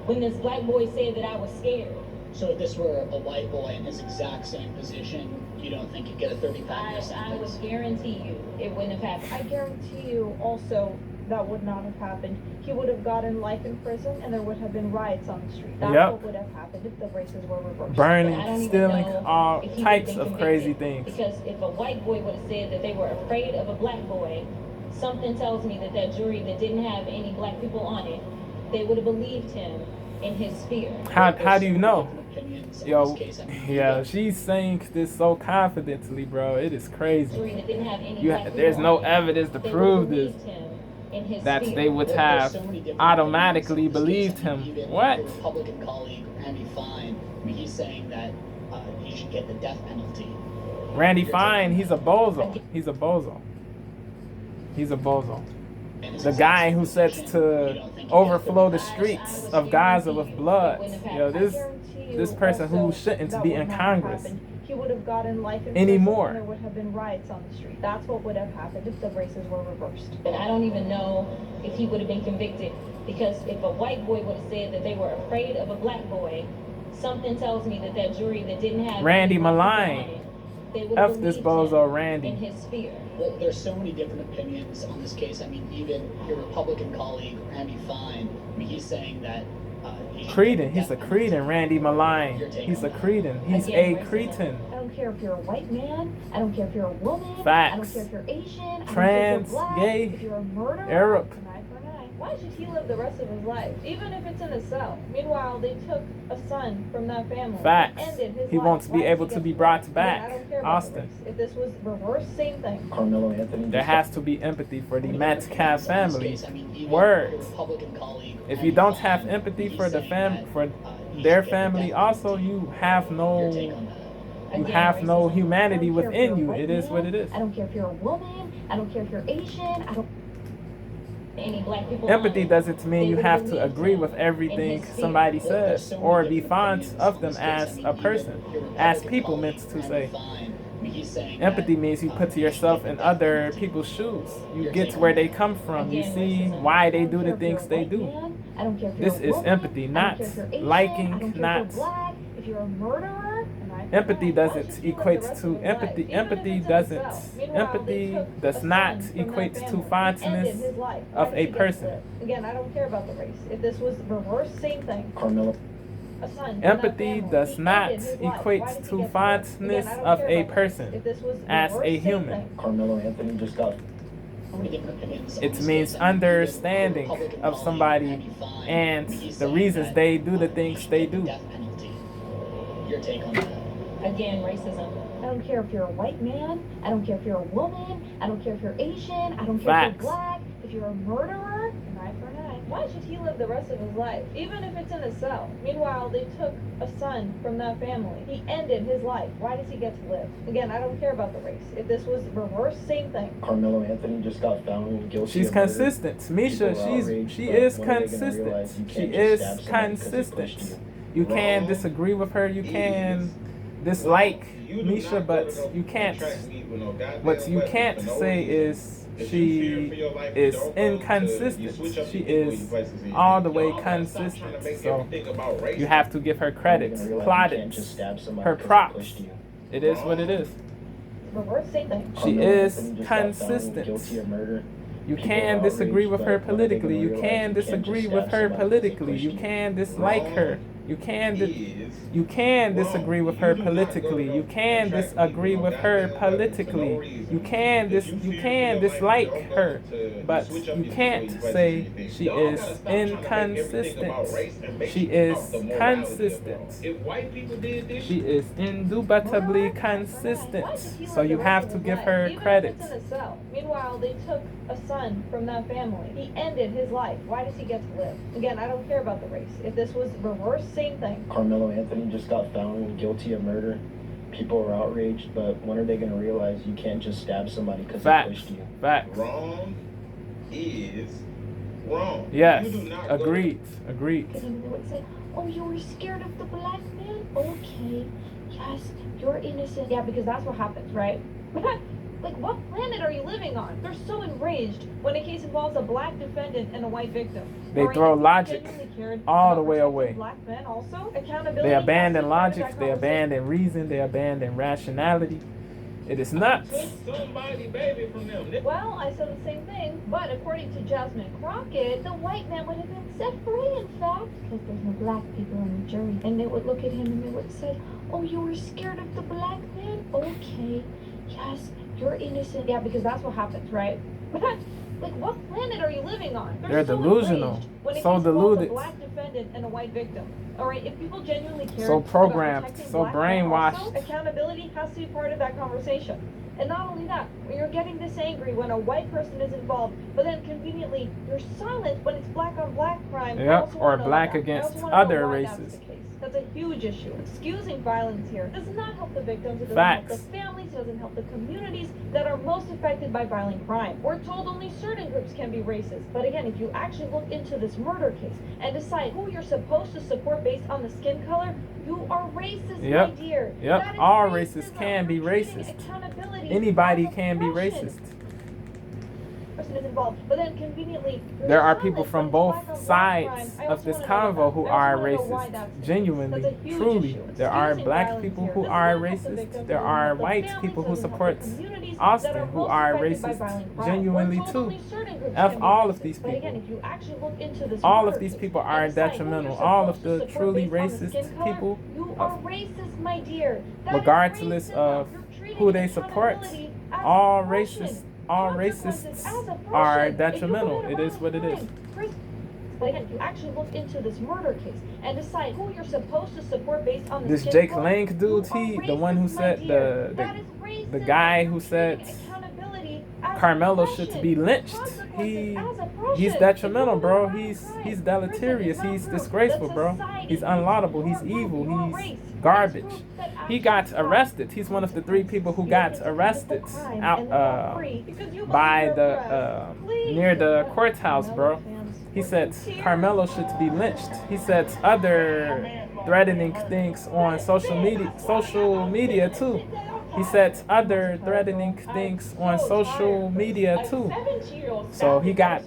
when this black boy said that I was scared. So if this were a white boy in his exact same position, you don't think he'd get a 35-year sentence? I would guarantee you it wouldn't have happened. I guarantee you also that would not have happened. He would have gotten life in prison, and there would have been riots on the street. That's what would have happened if the races were reversed. Burning, stealing, all types of crazy things. Because if a white boy would have said that they were afraid of a black boy something tells me that that jury that didn't have any black people on it, they would have believed him in his sphere. How do you know? Yo, yeah, she's saying this so confidently, bro. It is crazy. There's no evidence to prove this. That they would have automatically believed him. What? Republican colleague Randy Fine, I mean, he's saying that he should get the death penalty. Randy Fine, he's a bozo. He's a bozo. He's a bozo. The guy who sets to overflow the streets of Gaza with blood. Yo, this person who shouldn't be in Congress he would have gotten life in anymore. prison, and there would have been riots on the street. That's what would have happened if the races were reversed. And I don't even know if he would have been convicted, because if a white boy would have said that they were afraid of a black boy, something tells me that that jury that didn't have Randy Malign. F this bozo Randy. In his sphere. Well, there's so many different opinions on this case. I mean, even your Republican colleague Randy Fine, I mean, he's saying that Cretin, he's a cretin, Randy Malign. He's a cretin. He's a cretin. I don't care if you're a white man. I don't care if you're a woman. Facts. I don't care if you're Asian. Trans, I don't care if you're black, gay, if you're a murderer. Arab. Why should he live the rest of his life, even if it's in a cell? Meanwhile, they took a son from that family. Facts. Ended his He life. won't be able to be brought back. I don't care about Austin. If this was reversed, same thing. Carmelo Anthony. There has to be empathy for the Metcalf family. Words. If you don't have empathy for the for their family, also you have no humanity within you. It is what it is. I don't care if you're a woman. I don't care if you're Asian. I don't. Any black people. Empathy doesn't mean you have to agree with everything somebody says or be fond of them as a person, as people meant to say. Empathy means you put yourself in other people's shoes. You get to where they come from. You see why they do the things they do. This is empathy, not liking, not. If you're a murderer. Empathy doesn't equate to empathy. Empathy does not equate to fondness of a person. Again, I don't care about the race. If this was reversed, same thing. Carmelo. Empathy does not equate to fondness of a person as a human. Carmelo Anthony just got. It means understanding of somebody and the reasons they do the things they do. Your take on that? Again, racism. I don't care if you're a white man. I don't care if you're a woman. I don't care if you're Asian. I don't care if you're black. If you're a murderer, an eye for an eye. Why should he live the rest of his life, even if it's in a cell? Meanwhile, they took a son from that family. He ended his life. Why does he get to live? Again, I don't care about the race. If this was reversed, same thing. Carmelo Anthony just got found guilty. She's consistent. Misha, she is consistent. She is consistent. You can disagree with her. You can dislike Misha, but you can't. What you can't say is she is inconsistent. She is all the way consistent. So you have to give her credit, plaudits, her props. It is what it is. She is consistent. You can disagree with her politically. You can disagree with her politically. You can dislike her. You can disagree with her politically. You can disagree with her politically. You can dislike her, but you can't say she is inconsistent. She is consistent. She is indubitably consistent. So you have to give her credit. Meanwhile, they took a son from that family. He ended his life. Why does he get to live? Again, I don't care about the race. If this was reversed, same thing. Carmelo Anthony just got found guilty of murder. People are outraged, but when are they going to realize you can't just stab somebody because they pushed you? Facts. Wrong is wrong. Yes. Agreed. Agreed. And then they would say, "Oh, you were scared of the black man? Okay. Yes, you're innocent." Yeah, because that's what happens, right? Like, what planet are you living on? They're so enraged when a case involves a black defendant and a white victim. They throw logic all the way away. Black men also. Accountability. They abandon logic, they abandon reason, they abandon rationality. It is nuts. Well, I said the same thing, but according to Jasmine Crockett, the white man would have been set free, in fact, because there's no black people in the jury. And they would look at him and they would have said, "Oh, you were scared of the black man? Okay. Yes, you're innocent." Yeah, because that's what happens, right? Like, what planet are you living on? They're delusional. Enraged when it So gets both deluded. a black defendant and a white victim. All right, if people genuinely care So about programmed, protecting so black men brainwashed. also, accountability has to be part of that conversation. And not only that, when you're getting this angry when a white person is involved, but then conveniently you're silent when it's black on black crime. Yep, or black against other races. That's a huge issue. Excusing violence here does not help the victims, it doesn't Facts. help the families, it doesn't help the communities that are most affected by violent crime. We're told only certain groups can be racist, but again, if you actually look into this murder case and decide who you're supposed to support based on the skin color, you are racist, my dear. Yep, That is all racism. racists can be You're treating racist. accountability Anybody as can be oppression. racist. Person is involved, but then conveniently There are silent people when from it's both black on black sides crime. I of also this wanna know convo that. who I are also wanna know why racist. that's the case. Genuinely, That's a huge truly. issue. There are Excusing black violence people here who does are not help the racist. victims, There doesn't are help the white families, people who doesn't help support the communities that Austin are who most are affected by racist. violent crime. Genuinely We're told too. only certain groups F can be all of racist. these But again, people. if you actually look into this All murder of these case people and are decide who detrimental. you're All of supposed to the support truly based on the racist skin color, people, you are racist, my dear. That is regardless racism. of You're treating who they support, accountability as all oppression. racists, all Consequences racists as oppression. are If you detrimental. commit a It is what it is. violent crime, but again, if you actually look into this murder case and decide who you're supposed to support based on the This skin Jake color, Lang dude, you he are the one who racist, my said dear. That is the racism. guy You're who said treating accountability as Carmelo oppression. should be lynched. Consequences as oppression. He's If detrimental, you bro. commit a He's crime, deleterious. prison is He's not proof disgraceful, that bro. society He's hates unlaudable. your He's group, evil. your He's race. garbage. It's proof that He actually got stops arrested. He's one of the 3 people who You got get to arrested physical crime out and walk free because you by believe the you're oppressed. Please. near the courthouse, bro. Carmelo fans He were said in tears. Carmelo should be lynched. He said other threatening things on social media too. He said other threatening things on social media too. So he got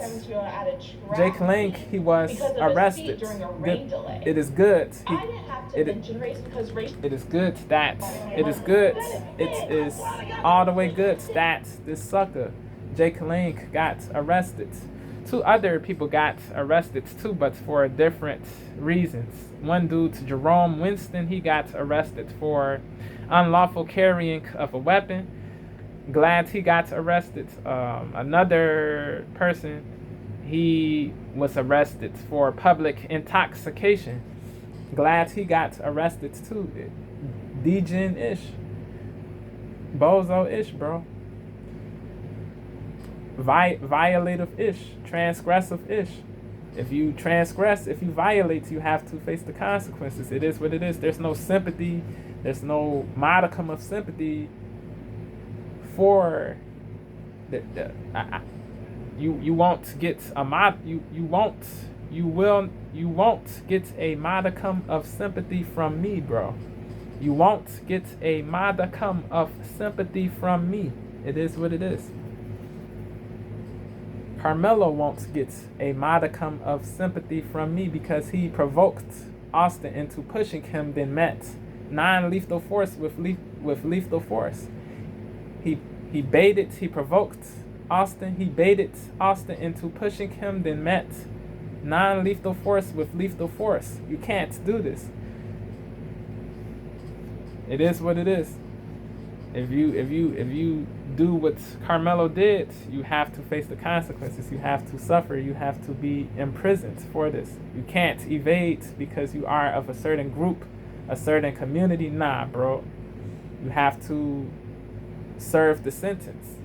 Jake Lang. He was arrested. It is good. It is good that it is all the way good that this sucker Jake Lang got arrested. 2 other people got arrested too, but for different reasons. One dude, Jerome Winston, he got arrested for unlawful carrying of a weapon. Glad he got arrested. Another person, he was arrested for public intoxication. Glad he got arrested too. Degen-ish. Bozo-ish, bro. Violative-ish. Transgressive-ish. If you transgress, if you violate, you have to face the consequences. It is what it is. There's no sympathy. There's no modicum of sympathy for you won't get a you won't get a modicum of sympathy from me, bro. You won't get a modicum of sympathy from me. It is what it is. Carmelo won't get a modicum of sympathy from me because he provoked Austin into pushing him, then met non-lethal force with lethal force. He provoked Austin, he baited Austin into pushing him, then met non-lethal force with lethal force. You can't do this. It is what it is. If you do what Carmelo did, you have to face the consequences. You have to suffer. You have to be imprisoned for this. You can't evade because you are of a certain group, a certain community. Nah, bro. You have to serve the sentence.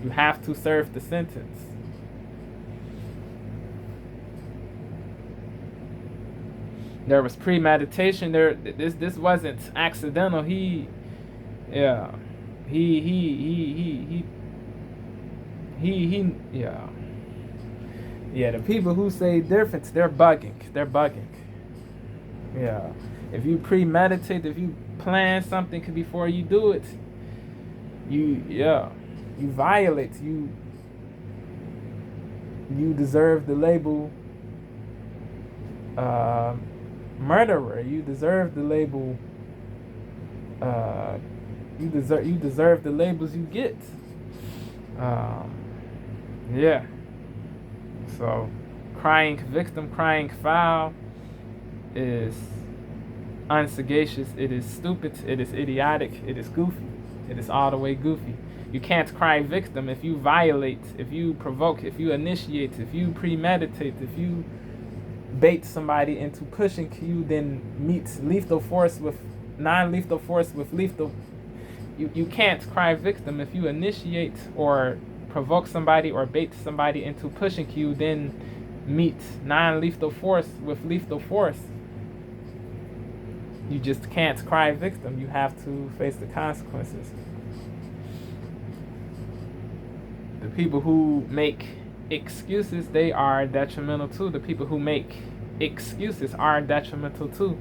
You have to serve the sentence. There was premeditation. This wasn't accidental. Yeah. Yeah, the people who say different, they're bugging. Yeah. If you premeditate, if you plan something before you do it, you violate. You deserve the label murderer. You deserve the label you deserve the labels you get. Yeah. So crying victim, crying foul is unsagacious, it is stupid, it is idiotic, it is goofy. It is all the way goofy. You can't cry victim if you violate, if you provoke, if you initiate, if you premeditate, if you bait somebody into pushing you, then meet lethal force with non-lethal force with lethal. You can't cry victim if you initiate or provoke somebody or bait somebody into pushing you, then meet non-lethal force with lethal force. You just can't cry victim. You have to face the consequences. The people who make excuses, they are detrimental too. The people who make excuses are detrimental too.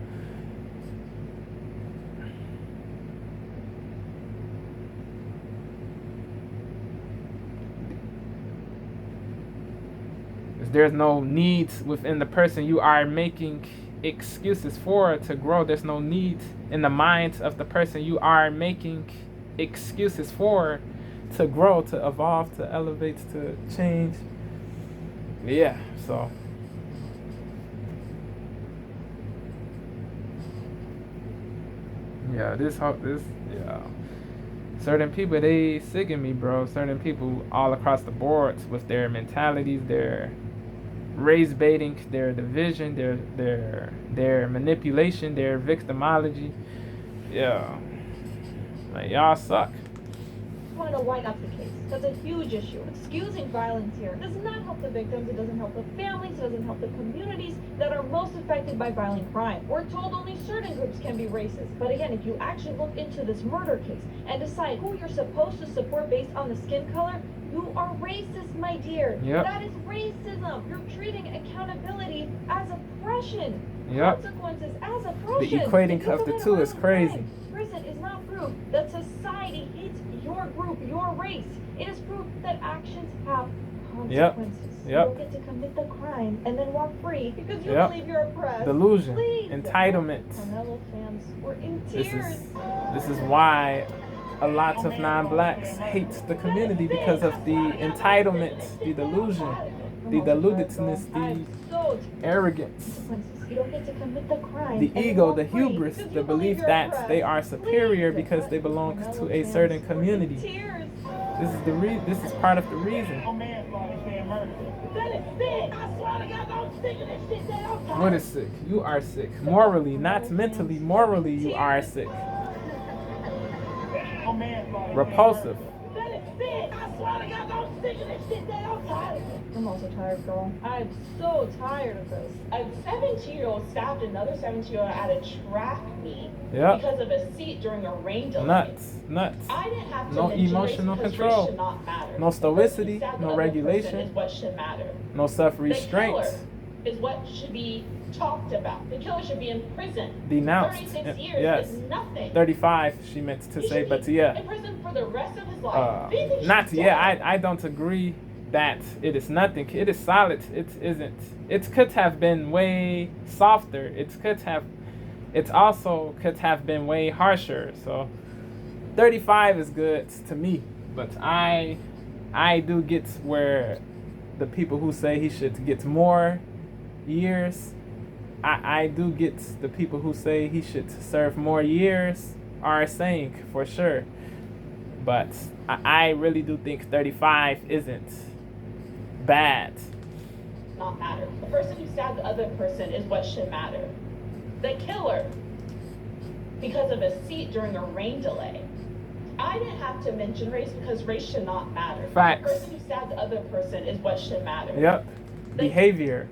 There's no needs within the person you are making excuses for to grow. There's no need in the minds of the person you are making excuses for to grow, to evolve, to elevate, to change. Yeah, so yeah, certain people, they sicken me, bro. Certain people all across the board with their mentalities, their race baiting, their division, their manipulation, their victimology. Yeah, like, y'all suck. I want to know why that's the case. That's a huge issue. Excusing violence here does not help the victims, it doesn't help the families, it doesn't help the communities that are most affected by violent crime. We're told only certain groups can be racist. But again, if you actually look into this murder case and decide who you're supposed to support based on the skin color, you are racist, my dear. Yep. That is racism. You're treating accountability as oppression. Yep. Consequences as oppression. The equating of the two is crazy. Prison is not proof that society hates your group, your race. It is proof that actions have consequences. Yep. You don't get to commit the crime and then walk free because you believe you're oppressed. Delusion. Please. Entitlement. Karmelo fans were in tears. This is why a lot of non-blacks hate the community, because of the entitlement, the delusion, the deludedness, the arrogance, You don't get to commit the crime. the ego, the hubris, the belief that they are superior because they belong to a certain community. This is this is part of the reason. What is sick? You are sick. Morally, not mentally. Morally, you are sick. Repulsive. I'm also tired, girl. I'm so tired of this. A 17-year-old stabbed another 17-year-old at a track meet Yep. because of a seat during a rain delay. Nuts. I didn't have to No mention emotional race because control. race should not matter. No stoicity. The person who stabbed the No other regulation. person is what should matter. No The self-restraint. killer is what should be talked about. The killer should be in prison. Denounced. 36 years Yes. is nothing. 35, she meant to He say, should but be yeah. in prison for the rest of his life. Do you think he Not should yeah. die? I don't agree that it is nothing. It is solid. It isn't. It could have been way softer. It also could have been way harsher. So 35 is good to me, but I do get where the people who say he should get more years, I do get the people who say he should serve more years are saying for sure. But I really do think 35 isn't bad. Not matter. The person who stabbed the other person is what should matter. The killer, because of a seat during a rain delay. I didn't have to mention race because race should not matter. Facts. The person who stabbed the other person is what should matter. Yep. Behavior.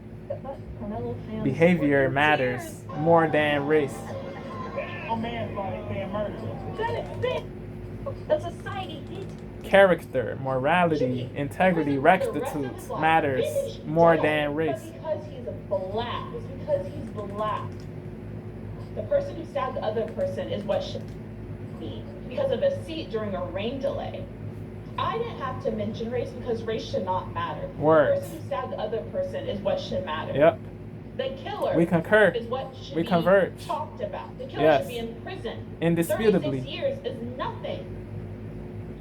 Karmelo fans Behavior were in matters tears. more than race. That society hates. Character, morality, integrity, rectitude matters more than race. But because he's black, it's because he's black. The person who stabbed the other person is what should be because of a seat during a rain delay. I didn't have to mention race because race should not matter. Words. The person who stabbed the other person is what should matter. Yep. The killer We concur. is what should We be converge. talked about. The killer Yes. should be in prison. Indisputably. 36 years is nothing.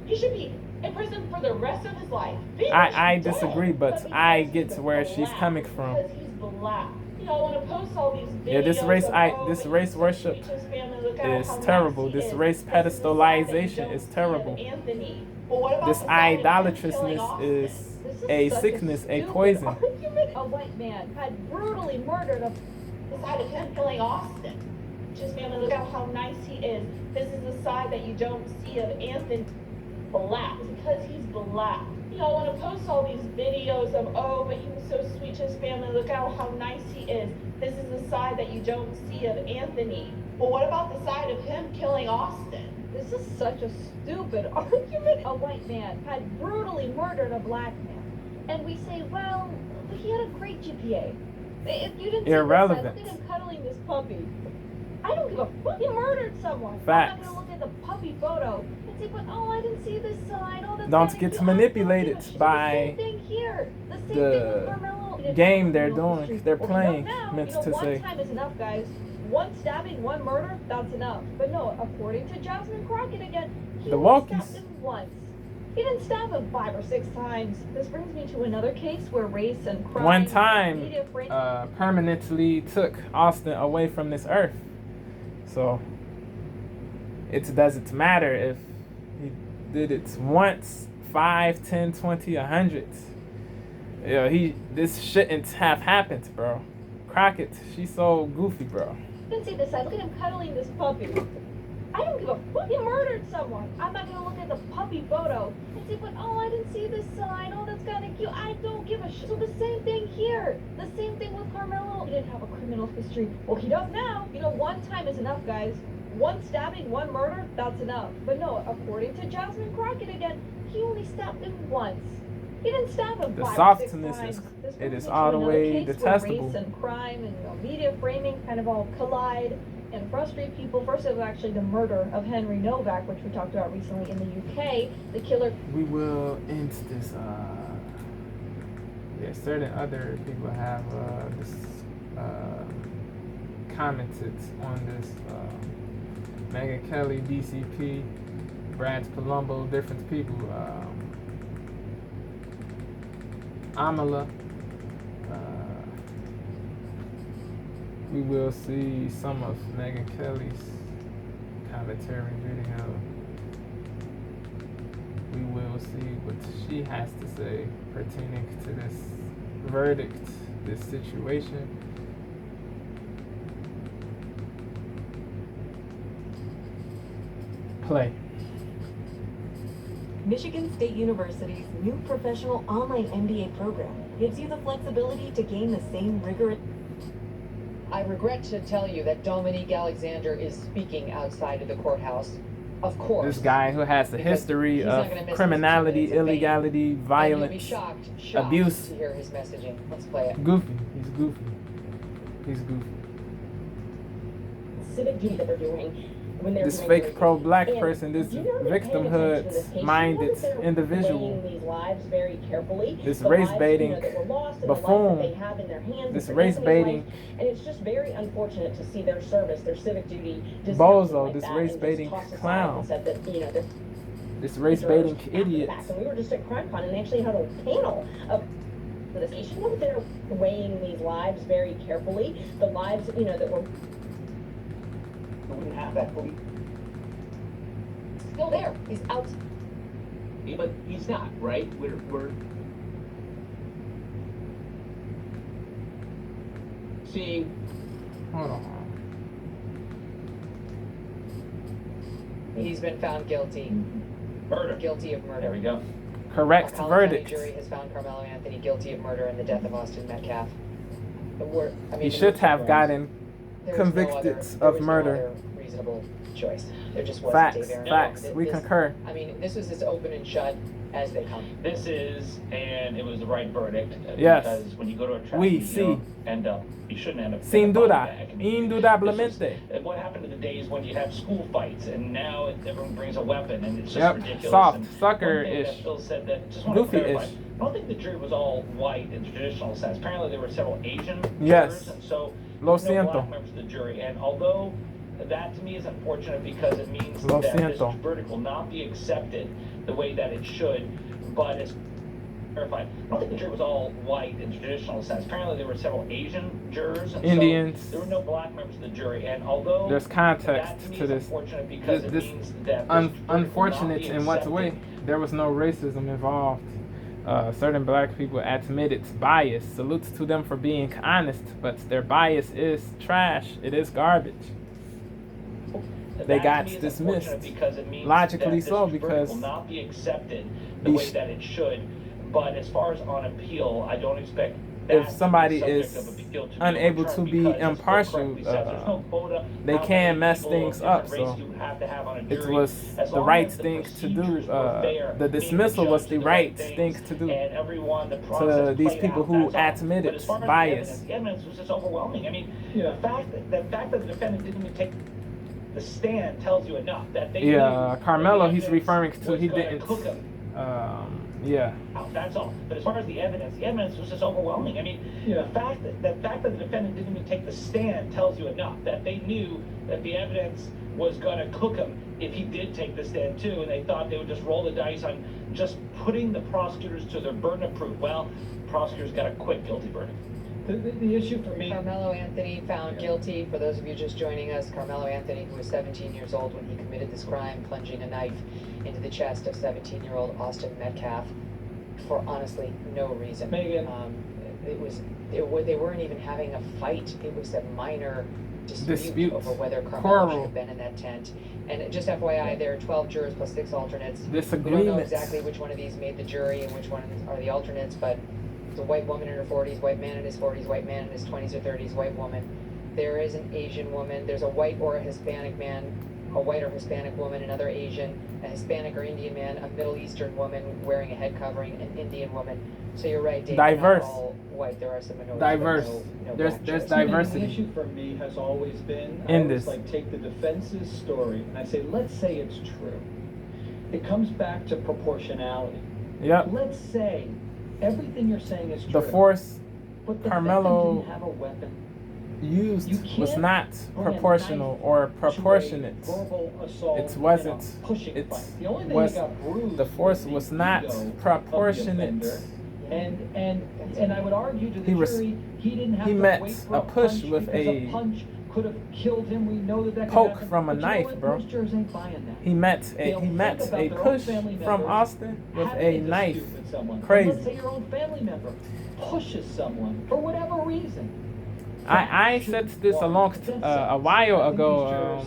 He should be in prison for the rest of his life. I disagree, but I get where she's coming from. Because he's black. You know, I want to post all these videos Yeah, this race of, this race worship. His family look is terrible. This race pedestalization is terrible. This idolatrousness is a sickness, a poison. A white man had brutally murdered a... The side of him killing Austin. Just family, look at how nice he is. This is the side that you don't see of Anthony Black. Because he's black. Y'all want to post all these videos of, oh, but he was so sweet to his family. Look at how nice he is. This is the side that you don't see of Anthony. But what about the side of him killing Austin? This is such a stupid argument. A white man had brutally murdered a black man. And we say, well, he had a great GPA. If you didn't irrelevant. See this, look at him cuddling this puppy. I don't give a fuck. He murdered someone. Facts. I'm not gonna look at the puppy photo and say, but oh, I didn't see this side. Oh, that's don't get manipulated by the same thing here. The same thing with Karmelo. Game they're doing. They're playing. Meant to one say. Time is enough, guys. One stabbing, one murder, that's enough. But no, according to Jasmine Crockett again, he only stabbed him once. He didn't stab him 5 or 6 times. This brings me to another case where race and crime... One time permanently took Austin away from this earth. So it doesn't matter if he did it once, 5, 10, 20, 100. Yeah, this shouldn't have happened, bro. Crockett, she's so goofy, bro. Didn't see this side. Look at him cuddling this puppy. I don't give a fuck. He murdered someone. I'm not gonna look at the puppy photo and say, but oh, I didn't see this side. Oh, that's kind of cute. I don't give a shit. So the same thing here. The same thing with Karmelo. He didn't have a criminal history. Well, he does now. One time is enough, guys. One stabbing, one murder, that's enough. But no, according to Jasmine Crockett again, he only stabbed him once. He didn't stab him 5 or 6 times. It is all the way detestable. Race and crime and media framing kind of all collide and frustrate people. First, it was actually the murder of Henry Novak, which we talked about recently in the UK. The killer. We will end this. Certain other people have commented on this. Megyn Kelly, DCP, Brad Palumbo, different people. Amala. We will see some of Megyn Kelly's commentary video. We will see what she has to say pertaining to this verdict, this situation. Play. Michigan State University's new professional online MBA program gives you the flexibility to gain the same rigorous... I regret to tell you that Dominique Alexander is speaking outside of the courthouse. Of course. This guy who has a history of criminality, illegality, violence, shocked abuse. To hear his messaging. Let's play it. Goofy. He's goofy. He's goofy. Civic duty that they're doing. This fake pro-black person, this victimhood-minded individual, this race-baiting buffoon, this race-baiting and it's just very unfortunate to see their service, their civic duty, bozo, this race-baiting clown, this race-baiting idiot. And we were just at CrimeCon and they actually had a panel of this. You know, they're weighing these lives very carefully. The lives, that were. We wouldn't have that police. Still there. He's out. Yeah, but he's not, right? We're seeing. Hold on. He's been found guilty. Murder. Guilty of murder. There we go. Correct verdict. The jury has found Karmelo Anthony guilty of murder in the death of Austin Metcalf. He should have gotten convicted of murder. No reasonable choice. There just wasn't. Facts. We concur. I mean, this was as open and shut as they come. This is, and it was the right verdict. Yes. Because when you go to a track meet, you shouldn't end up. Sin duda. Indudablemente. What happened to the days when you have school fights, and now everyone brings a weapon, and it's just Yep. ridiculous. Soft, sucker-ish, Phil said that. Just want to goofy-ish. clarify. I don't think the jury was all white in the traditional sense. Apparently, there were several Asian Yes. jurors, and so Lo no siento. black members of the jury. And although that to me is unfortunate because it means Lo that siento. this verdict will not be accepted the way that it should, but it's verified. I don't think the jury was all white in the traditional sense. Apparently, there were several Asian jurors. And Indians. So there were no black members of the jury. And although there's context to this, unfortunate because it means that unfortunate in what way? There was no racism involved. Certain black people admitted bias. Salutes to them for being honest, but their bias is trash. It is garbage. They got dismissed. Because it means logically that so, this because will not be accepted the way that it should. But as far as on appeal, I don't expect that if somebody to be is subject of appeal to unable to be impartial, they can mess things up. So it was the right thing to do. The dismissal was the right thing to do to these people who admitted bias. The evidence was just overwhelming. I mean, the fact that the defendant didn't even take the stand tells you enough that they Karmelo, he's referring to he didn't. Yeah. That's all. But as far as the evidence was just overwhelming. I mean, the fact that the defendant didn't even take the stand tells you enough that they knew that the evidence was going to cook him if he did take the stand too, and they thought they would just roll the dice on just putting the prosecutors to their burden of proof. Well, prosecutors got a quick guilty verdict. The issue for me... Karmelo Anthony found guilty. For those of you just joining us, Karmelo Anthony, who was 17 years old when he committed this crime, plunging a knife into the chest of 17-year-old Austin Metcalf for honestly no reason. Megyn. They weren't even having a fight. It was a minor dispute over whether Karmelo should have been in that tent. And just FYI, there are 12 jurors plus 6 alternates. We don't know exactly which one of these made the jury and which ones are the alternates, but it's a white woman in her 40s, white man in his 40s, white man in his 20s or 30s, white woman. There is an Asian woman. There's a white or a Hispanic man, a white or Hispanic woman, another Asian, a Hispanic or Indian man, a Middle Eastern woman wearing a head covering, an Indian woman. So you're right, Dave. Diverse. Not all white. There are some minorities. Diverse. No there's diversity. The issue for me has always been in I this. Like take the defense's story and I say, let's say it's true. It comes back to proportionality. Yep. Let's say everything you're saying is true. The force but the Carmelo didn't have a weapon. Used was not proportional or proportionate. It wasn't. The force was not proportionate. And I would argue to the jury, he didn't have to met wait for a push with a punch could have killed him. We know that poke from a knife, bro. Most jurors ain't buying that. He met a push from Austin with a knife. Crazy. Let's say your own family member pushes someone for whatever reason. I said this a while ago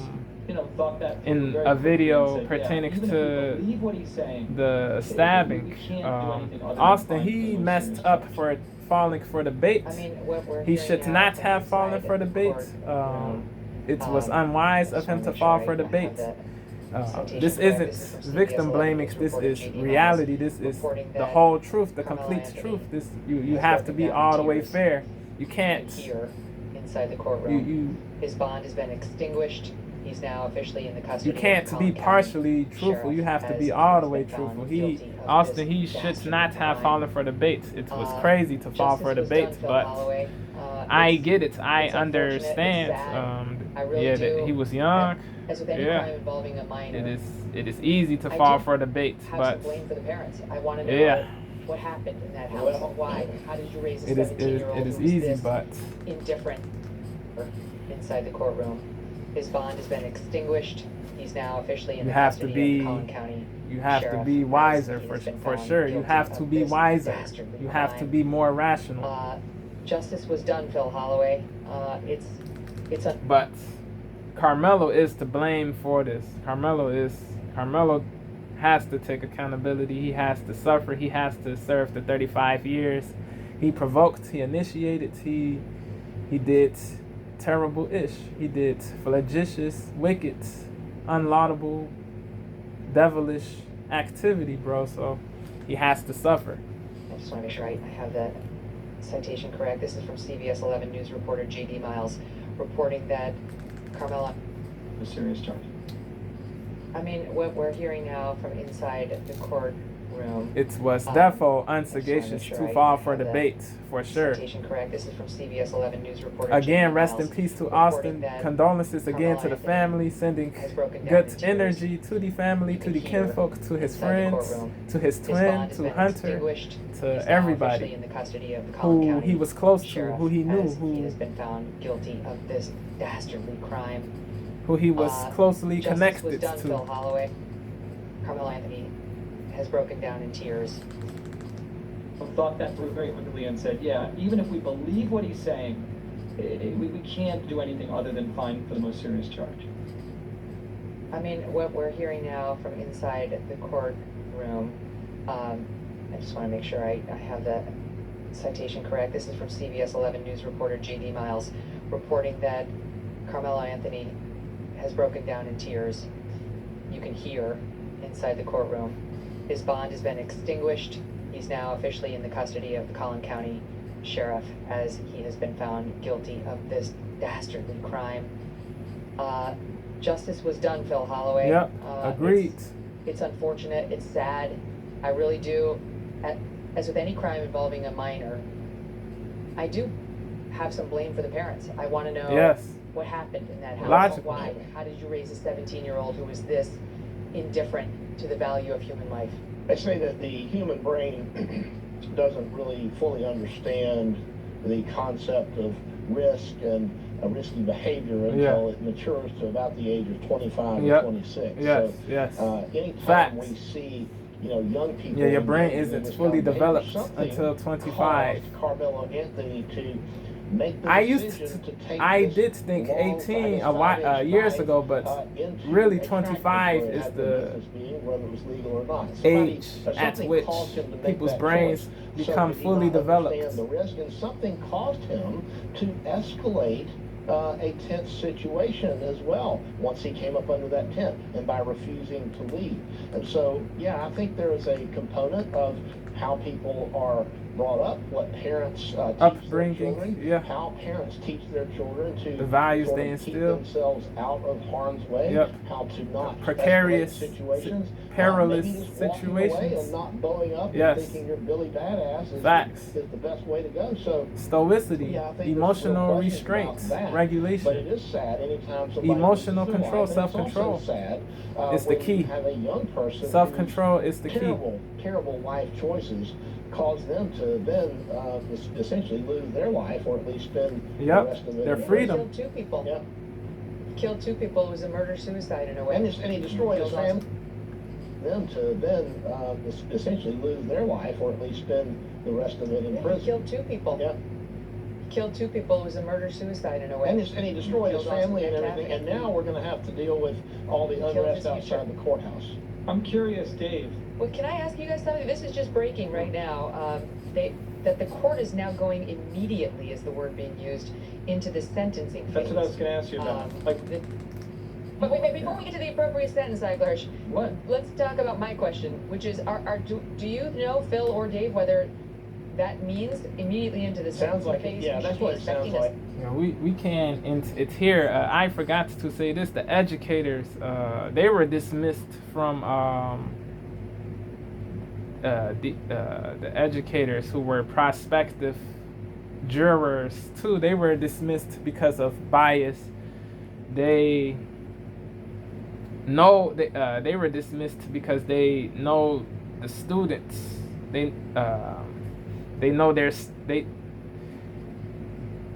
in a video pertaining to the stabbing. Austin, he messed up for falling for the bait. He should not have fallen for the bait. It was unwise of him to fall for the bait. This isn't victim blaming. This is reality. This is the whole truth, the complete truth. This you have to be all the way fair. You can't. Inside the courtroom. His bond has been extinguished. He's now officially in the custody. You can't be partially truthful. You have to be all the way truthful. Austin, he should not have fallen for the bait. It was crazy to fall for the bait, but I get it. I understand. That he was young. As with any crime involving a minor, it is easy to fall for the bait, but blame for the parents. I want to know what happened in that house. Why? How did you raise a 17-year-old It is easy, but indifferent inside the courtroom? His bond has been extinguished. He's now officially in the custody of Collin County. You have to be wiser for sure. You have to be wiser. You have to be more rational. Justice was done, Phil Holloway. But Karmelo is to blame for this. Karmelo has to take accountability. He has to suffer. He has to serve the 35 years. He provoked. He initiated. He did terrible-ish. He did flagitious, wicked, unlaudable, devilish activity, bro. So he has to suffer. I just want to make sure I have that citation correct. This is from CBS 11 News reporter J.D. Miles reporting that Karmelo... A serious charge. I mean, what we're hearing now from inside the courtroom. It was therefore unsagacious to fall for the bait, for sure. Citation correct. This is from CBS 11 News reporter. Again, rest in peace to Austin. Condolences again to the family, sending good energy to the family, to the kinfolk, to his friends, to his twin, to Hunter, to everybody who he was close to, who he knew, who has been found guilty of this dastardly crime. Who he was closely connected to. Phil Holloway. Carmelo Anthony has broken down in tears. Thought that through very quickly and said, yeah, even if we believe what he's saying, we can't do anything other than fine for the most serious charge. I mean, what we're hearing now from inside the courtroom, I just want to make sure I have the citation correct. This is from CBS 11 News reporter J.D. Miles, reporting that Carmelo Anthony has broken down in tears. You can hear inside the courtroom. His bond has been extinguished. He's now officially in the custody of the Collin County Sheriff as he has been found guilty of this dastardly crime. Justice was done, Phil Holloway. Yep, agreed. It's unfortunate. It's sad. I really do. As with any crime involving a minor, I do have some blame for the parents. I want to know what happened in that house. Logically. Why? How did you raise a 17-year-old who was this indifferent to the value of human life? They say that the human brain doesn't really fully understand the concept of risk and risky behavior until it matures to about the age of 25 or 26. Anytime we see, young people, your brain isn't fully developed until 25. Carmelo Anthony to make the I did think 18 years ago, but really 25 is the age at which people's brains become fully developed. The risk, and something caused him to escalate a tense situation as well once he came up under that tent and by refusing to leave. And so, I think there is a component of how people are brought up, what parents teach their children, how parents teach their children to the values sort they of keep instill, themselves out of harm's way, how to not precarious situations, perilous maybe just situations, away and not blowing up and thinking you're Billy Badass is the best way to go. So stoicity, emotional restraint, regulation, but it is sad anytime somebody emotional control, self-control. Sad, it's the key. Have a young person self-control is the terrible life choices cause them to then essentially lose their life, or at least spend the rest of their freedom. Killed two people. Killed two people. It was a murder-suicide in a way. And he destroyed his family. Them to then essentially lose their life, or at least spend the rest of it in prison. He killed two people. Killed two people. It was a murder-suicide in a way. And he destroyed his family and everything. And now we're going to have to deal with all the unrest outside the courthouse. I'm curious, Dave. Well, can I ask you guys something? This is just breaking right now. That the court is now going immediately, is the word being used, into the sentencing phase. That's what I was going to ask you about. But wait, before we get to the appropriate sentence, Backlash, let's talk about my question, which is, do you know, Phil or Dave, whether that means immediately into the sentencing phase? That's what it sounds like. We can, it's here. I forgot to say this. The educators, they were dismissed from the educators who were prospective jurors too. They were dismissed because of bias. They were dismissed because they know the students. They know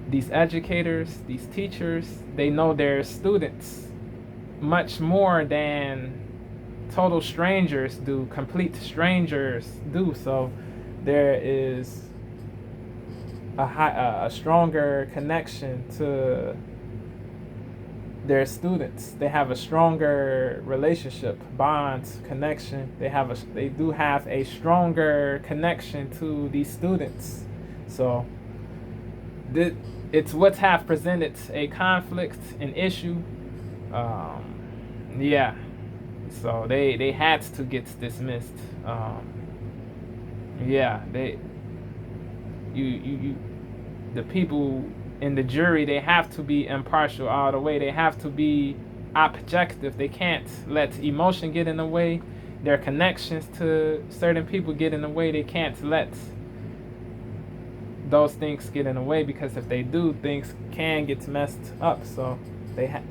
these educators, these teachers, they know their students much more than total strangers do, complete strangers do. So there is a stronger connection to their students. They have a stronger relationship, bonds, connection. They do have a stronger connection to these students. So it's what have presented a conflict, an issue. So they had to get dismissed. The people in the jury, they have to be impartial all the way. They have to be objective. They can't let emotion get in the way. Their connections to certain people get in the way. They can't let those things get in the way, because if they do, things can get messed up. So they have,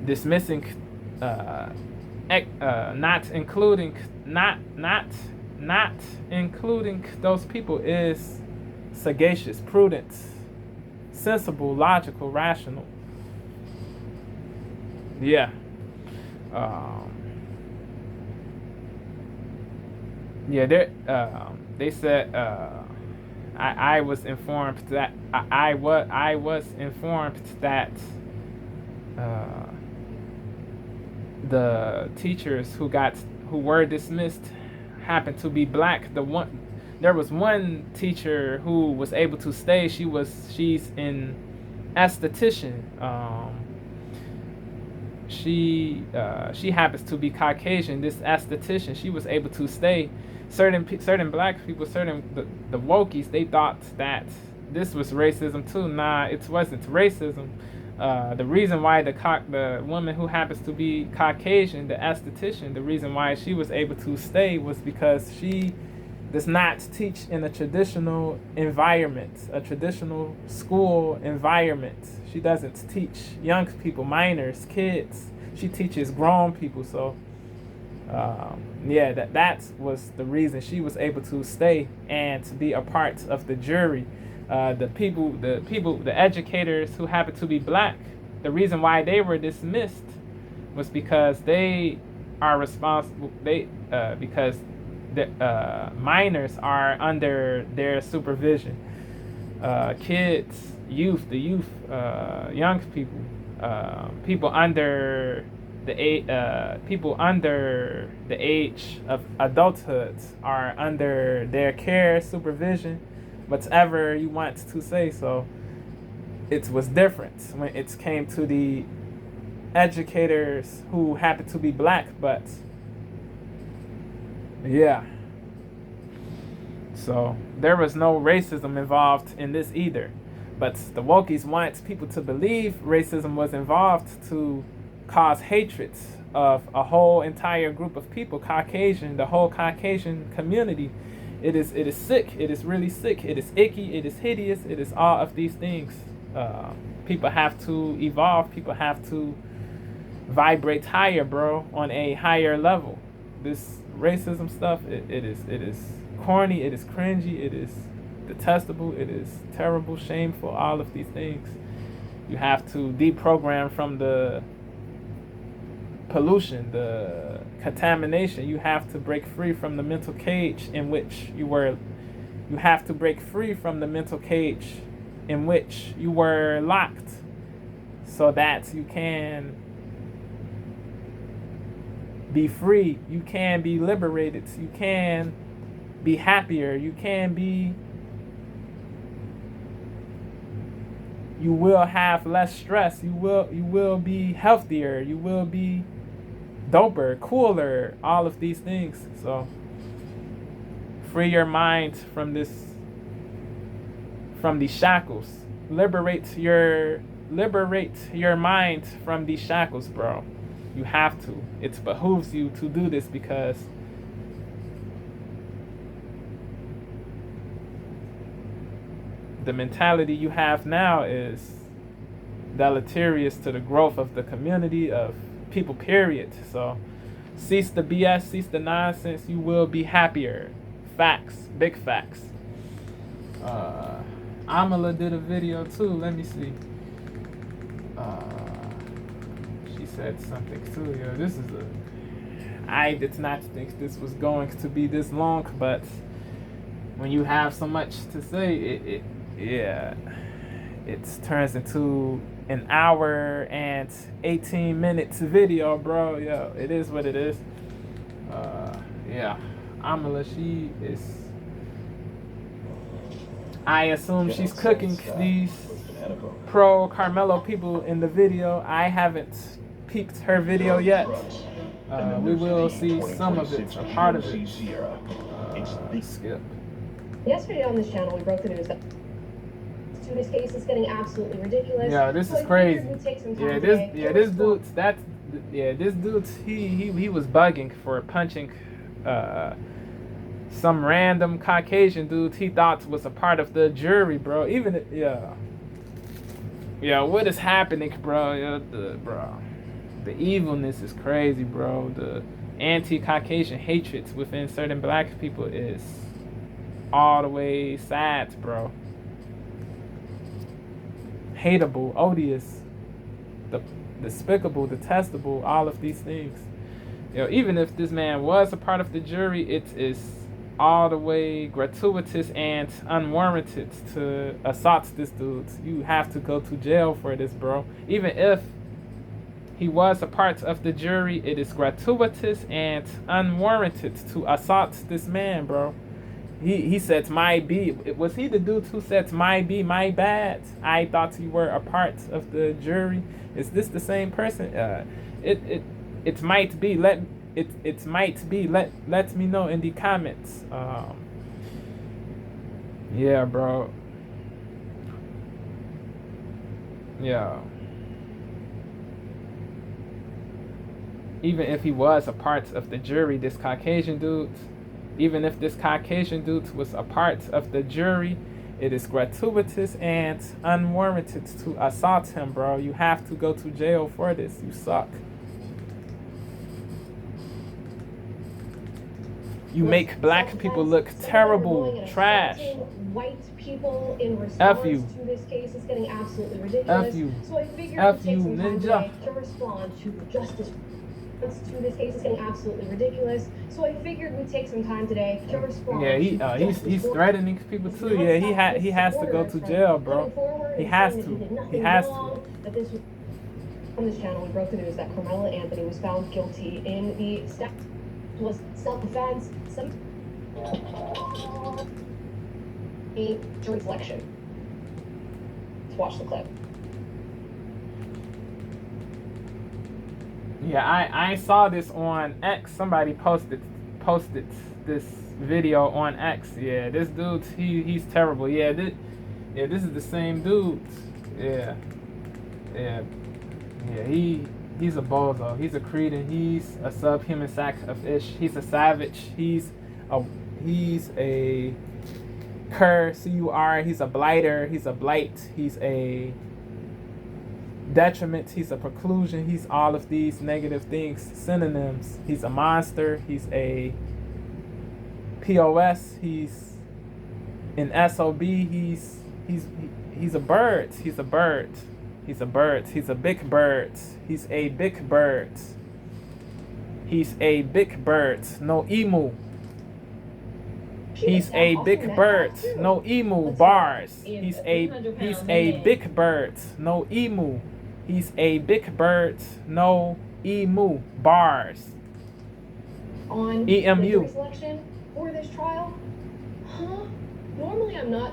dismissing, not including those people is sagacious, prudent, sensible, logical, rational. Yeah. They said I was informed that I was informed that the teachers who were dismissed happened to be black. There was one teacher who was able to stay. She's an esthetician. She happens to be Caucasian. This esthetician, she was able to stay. Certain black people, the wokies, they thought that this was racism too. Nah, it wasn't racism. The reason why the woman who happens to be Caucasian, the esthetician, the reason why she was able to stay was because she does not teach in a traditional environment, a traditional school environment. She doesn't teach young people, minors, kids. She teaches grown people. So, that was the reason she was able to stay and to be a part of the jury. The educators who happen to be black, the reason why they were dismissed was because they are responsible. Because the minors are under their supervision. Kids, young people, people under the age of adulthood are under their care, supervision, whatever you want to say. So it was different when it came to the educators who happened to be black, but yeah. So there was no racism involved in this either. But the wokies want people to believe racism was involved to cause hatred of a whole entire group of people, Caucasian, the whole Caucasian community. It is sick. It is really sick. It is icky. It is hideous. It is all of these things. People have to evolve. People have to vibrate higher, bro, on a higher level. This racism stuff, it is corny, it is cringy, it is detestable, it is terrible, shameful, all of these things. You have to deprogram from the pollution, the contamination. You have to break free from the mental cage in which you were. You have to break free from the mental cage in which you were locked, so that you can be free, you can be liberated, you can be happier, you will have less stress, you will be healthier, you will be doper, cooler, all of these things. So free your mind from these shackles. Liberate your mind from these shackles, bro. You have to. It behooves you to do this, because the mentality you have now is deleterious to the growth of the community, of people, period. So cease the BS, cease the nonsense. You will be happier. Facts. Big facts. Amala did a video too. Let me see. She said something too. I did not think this was going to be this long, but when you have so much to say, it turns into an hour and 18 minutes video, bro. Yo, it is what it is. Amala, she is. I assume she's cooking these pro Karmelo people in the video. I haven't peeped her video yet. We will see some of it, a part of it. Skip. Yesterday on this channel, we broke the news that to this case is getting absolutely ridiculous. Yeah, this So is I crazy. figured we'd take some time Yeah, today to this respond. dude's he was bugging for punching some random Caucasian dude he thought was a part of the jury, bro. Even yeah, what is happening, bro? The evilness is crazy, bro. The anti-Caucasian hatred within certain black people is all the way sad, bro. Hateable, odious, despicable, detestable, all of these things. Even if this man was a part of the jury, it is all the way gratuitous and unwarranted to assault this dude. You have to go to jail for this, bro. Even if he was a part of the jury, it is gratuitous and unwarranted to assault this man, bro. He said, my B. Was he the dude who said, my B, my bad? I thought you were a part of the jury. Is this the same person? It might be. It might be. Let me know in the comments. Yeah, bro. Yeah. Even if he was a part of the jury, this Caucasian dude. Even if this Caucasian dude was a part of the jury, it is gratuitous and unwarranted to assault him, bro. You have to go to jail for this. You suck. You make black people look terrible, trash. White people in response F you. to this case is getting absolutely ridiculous. F you. So I figured F we'd take you, some time ninja. today to respond to the justice. To this case is getting absolutely ridiculous. So I figured we'd take some time today to respond. Yeah, he's threatening people too. Yeah, he has to go to jail, bro. He has to. He has to. On this channel, we broke the news that Karmelo Anthony was found guilty in the was self-defense, a jury selection. Let's watch the clip. Yeah, I saw this on X. Somebody posted this video on X. Yeah, this dude, he's terrible. Yeah, this is the same dude. Yeah, he's a bozo. He's a cretin. He's a subhuman sack of ish. He's a savage. He's a cur. C-U-R. He's a blighter. He's a blight. He's a detriment. He's a preclusion. He's all of these negative things, synonyms. He's a monster. He's a POS. He's an SOB. He's a bird. He's a bird. He's a bird. He's a big bird. He's a big bird. He's a big bird. No emu. He's a big bird. No emu. Bars. He's a big bird. No emu. He's a big bird. No emu. Bars. On EMU. the jury selection for this trial? Huh? Normally I'm not